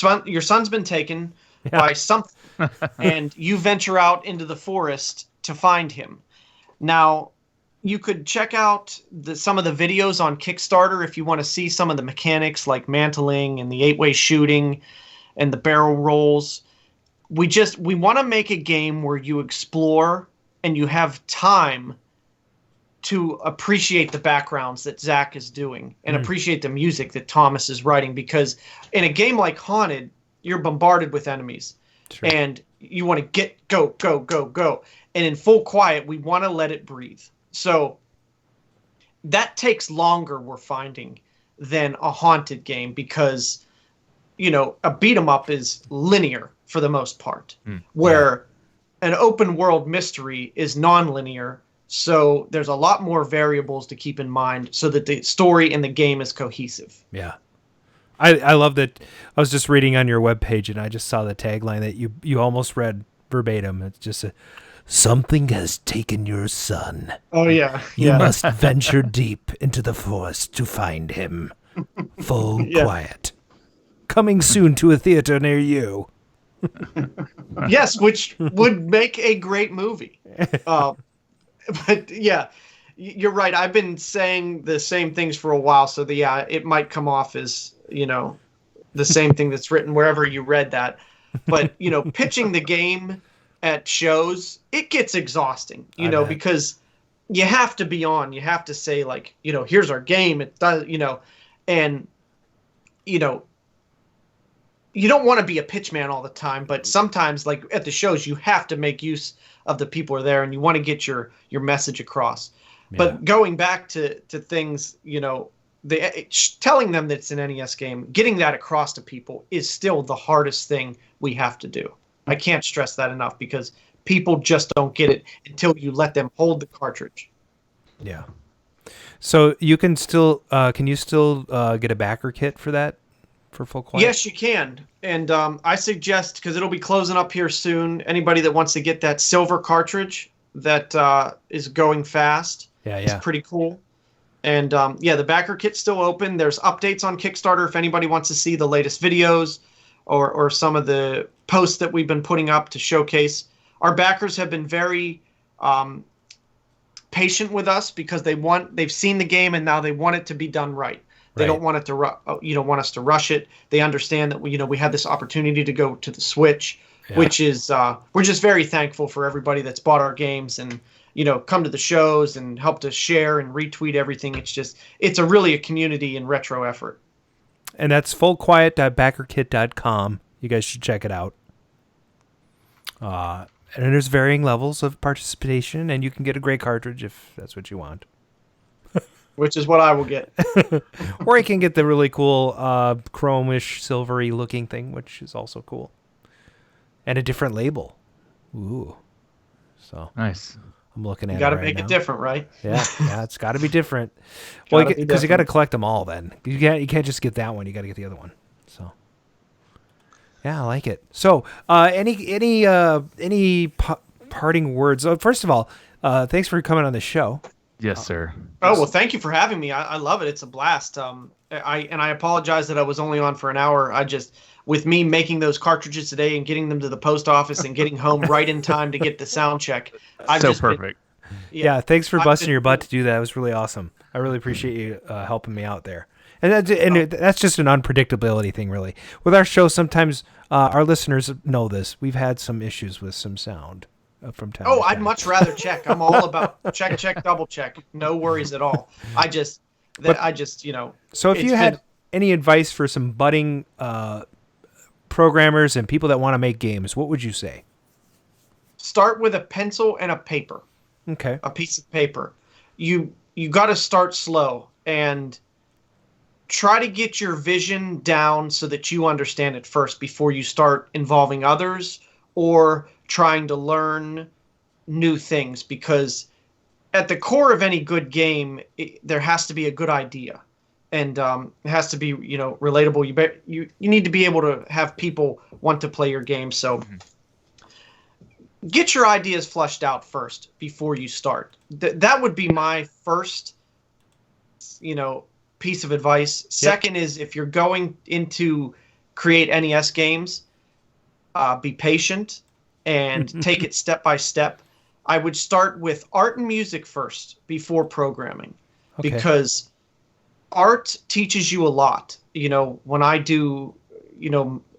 [SPEAKER 16] son's been taken by something, and you venture out into the forest to find him. Now, you could check out some of the videos on Kickstarter if you want to see some of the mechanics like mantling and the 8-way shooting and the barrel rolls. We want to make a game where you explore and you have time to appreciate the backgrounds that Zach is doing and appreciate the music that Thomas is writing, because in a game like Haunted, you're bombarded with enemies. Sure. And you want to go. And in Full Quiet, we want to let it breathe. So that takes longer, we're finding, than a Haunted game because, a beat 'em up is linear for the most part, where an open world mystery is non-linear. So there's a lot more variables to keep in mind so that the story in the game is cohesive.
[SPEAKER 2] Yeah. I love that. I was just reading on your webpage and I just saw the tagline that you almost read verbatim. It's just Something has taken your son.
[SPEAKER 16] Oh yeah.
[SPEAKER 2] You
[SPEAKER 16] Yeah.
[SPEAKER 2] must venture deep into the forest to find him. Full
[SPEAKER 16] Yeah.
[SPEAKER 2] quiet. Coming soon to a theater near you.
[SPEAKER 16] Yes, which would make a great movie. But yeah, you're right. I've been saying the same things for a while, so it might come off as, the same thing that's written wherever you read that. But, pitching the game at shows, it gets exhausting, because you have to be on. You have to say, like, here's our game. It does, and, you don't want to be a pitchman all the time, but sometimes, like at the shows, you have to make use of the people who are there, and you want to get your message across. Yeah. But going back to things, telling them that it's an NES game, getting that across to people is still the hardest thing we have to do. I can't stress that enough because people just don't get it until you let them hold the cartridge.
[SPEAKER 2] Yeah. So you can still get a backer kit for that? For Full Quiet?
[SPEAKER 16] Yes, you can. And I suggest, because it'll be closing up here soon, anybody that wants to get that silver cartridge that is going fast.
[SPEAKER 2] Yeah.
[SPEAKER 16] It's pretty cool. And the backer kit's still open. There's updates on Kickstarter if anybody wants to see the latest videos or some of the posts that we've been putting up to showcase. Our backers have been very patient with us because they've seen the game and now they want it to be done right. They don't want it to want us to rush it. They understand that we had this opportunity to go to the Switch, which is we're just very thankful for everybody that's bought our games and come to the shows and help to share and retweet everything. It's really a community and retro effort.
[SPEAKER 2] And that's fullquiet.backerkit.com. You guys should check it out. And there's varying levels of participation, and you can get a great cartridge if that's what you want.
[SPEAKER 16] Which is what I will get.
[SPEAKER 2] Or you can get the really cool chrome-ish, silvery looking thing, which is also cool. And a different label. Ooh. So
[SPEAKER 3] nice.
[SPEAKER 2] I'm looking at
[SPEAKER 16] you gotta
[SPEAKER 2] it right
[SPEAKER 16] make
[SPEAKER 2] now.
[SPEAKER 16] it different, right?
[SPEAKER 2] Yeah, it's got to be different. Well, because you got to collect them all. Then you can't just get that one. You got to get the other one. So yeah, I like it. So any parting words? First of all, thanks for coming on the show.
[SPEAKER 3] Yes, sir.
[SPEAKER 16] Oh, well, thank you for having me. I love it. It's a blast. I apologize that I was only on for an hour. With me making those cartridges today and getting them to the post office and getting home right in time to get the sound check.
[SPEAKER 3] Perfect.
[SPEAKER 2] Yeah, thanks for busting your butt to do that. It was really awesome. I really appreciate you helping me out there. And that's just an unpredictability thing, really. With our show, sometimes our listeners know this. We've had some issues with some sound from time to time.
[SPEAKER 16] I'd much rather check. I'm all about check, double check. No worries at all. So
[SPEAKER 2] if you had any advice for some budding programmers and people that want to make games, what would you say?
[SPEAKER 16] Start with a pencil and a paper.
[SPEAKER 2] Okay.
[SPEAKER 16] A piece of paper. You got to start slow and try to get your vision down so that you understand it first before you start involving others or trying to learn new things, because at the core of any good game, there has to be a good idea. And it has to be, relatable. You need to be able to have people want to play your game. So get your ideas fleshed out first before you start. That would be my first, piece of advice. Yep. Second is, if you're going into create NES games, be patient and take it step by step. I would start with art and music first before programming, because art teaches you a lot. When I do,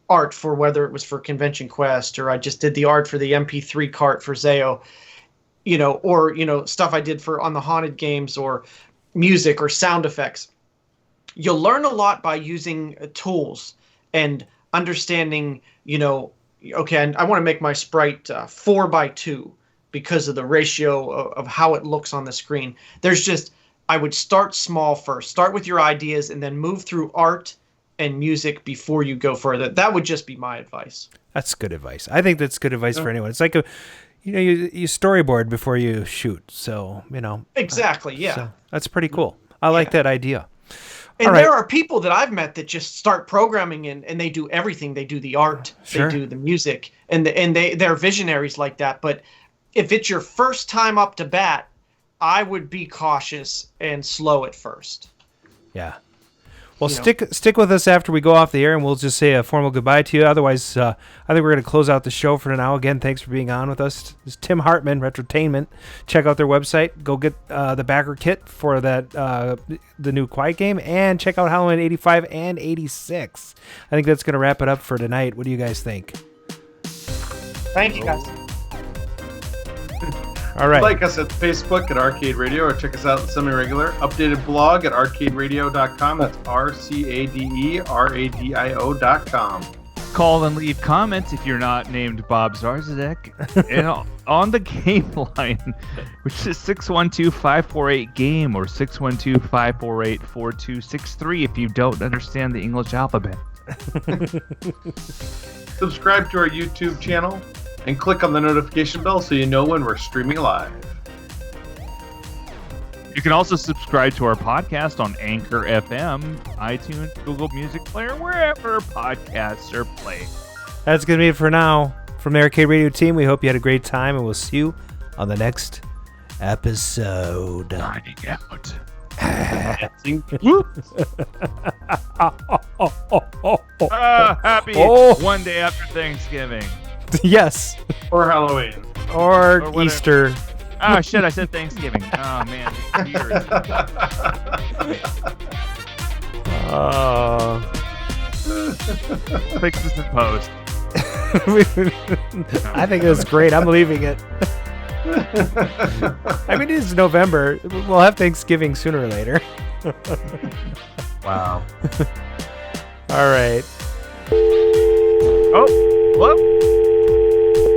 [SPEAKER 16] art for whether it was for Convention Quest or I just did the art for the MP3 cart for Zayo, or stuff I did for on the Haunted games or music or sound effects. You'll learn a lot by using tools and understanding, okay, I want to make my sprite 4:2 because of the ratio of how it looks on the screen. I would start small first. Start with your ideas and then move through art and music before you go further. That would just be my advice.
[SPEAKER 2] That's good advice. I think that's good advice for anyone. It's like you storyboard before you shoot. So,
[SPEAKER 16] Exactly, yeah.
[SPEAKER 2] So that's pretty cool. I like that idea.
[SPEAKER 16] And there are people that I've met that just start programming and they do everything. They do the art, they do the music, and they're visionaries like that. But if it's your first time up to bat, I would be cautious and slow at first.
[SPEAKER 2] Yeah. Well, stick with us after we go off the air, and we'll just say a formal goodbye to you. Otherwise, I think we're going to close out the show for now. Again, thanks for being on with us. This is Tim Hartman, Retrotainment. Check out their website. Go get the backer kit for that the new Quiet Game, and check out Halloween 85 and 86. I think that's going to wrap it up for tonight. What do you guys think?
[SPEAKER 16] Thank you, guys.
[SPEAKER 2] All right.
[SPEAKER 1] Like us at Facebook at Arcade Radio, or check us out at semi-regular updated blog at arcaderadio.com. That's RCADERADIO.com.
[SPEAKER 3] Call and leave comments if you're not named Bob Zarzadek and on the game line, which is 612-548-GAME or 612-548-4263 if you don't understand the English alphabet.
[SPEAKER 1] Subscribe to our YouTube channel and click on the notification bell so you know when we're streaming live.
[SPEAKER 3] You can also subscribe to our podcast on Anchor FM, iTunes, Google Music Player, wherever podcasts are played.
[SPEAKER 2] That's going to be it for now. From the Arcade Radio team, we hope you had a great time, and we'll see you on the next episode.
[SPEAKER 3] Signing out.
[SPEAKER 1] Happy
[SPEAKER 3] one day after Thanksgiving.
[SPEAKER 2] Yes.
[SPEAKER 1] Or Halloween.
[SPEAKER 2] Or Easter.
[SPEAKER 3] Oh, shit, I said Thanksgiving. Oh, man. Fix this in post.
[SPEAKER 2] I think that's great. I'm leaving it. I mean, it's November. We'll have Thanksgiving sooner or later.
[SPEAKER 3] Wow.
[SPEAKER 2] All right.
[SPEAKER 3] Oh, hello?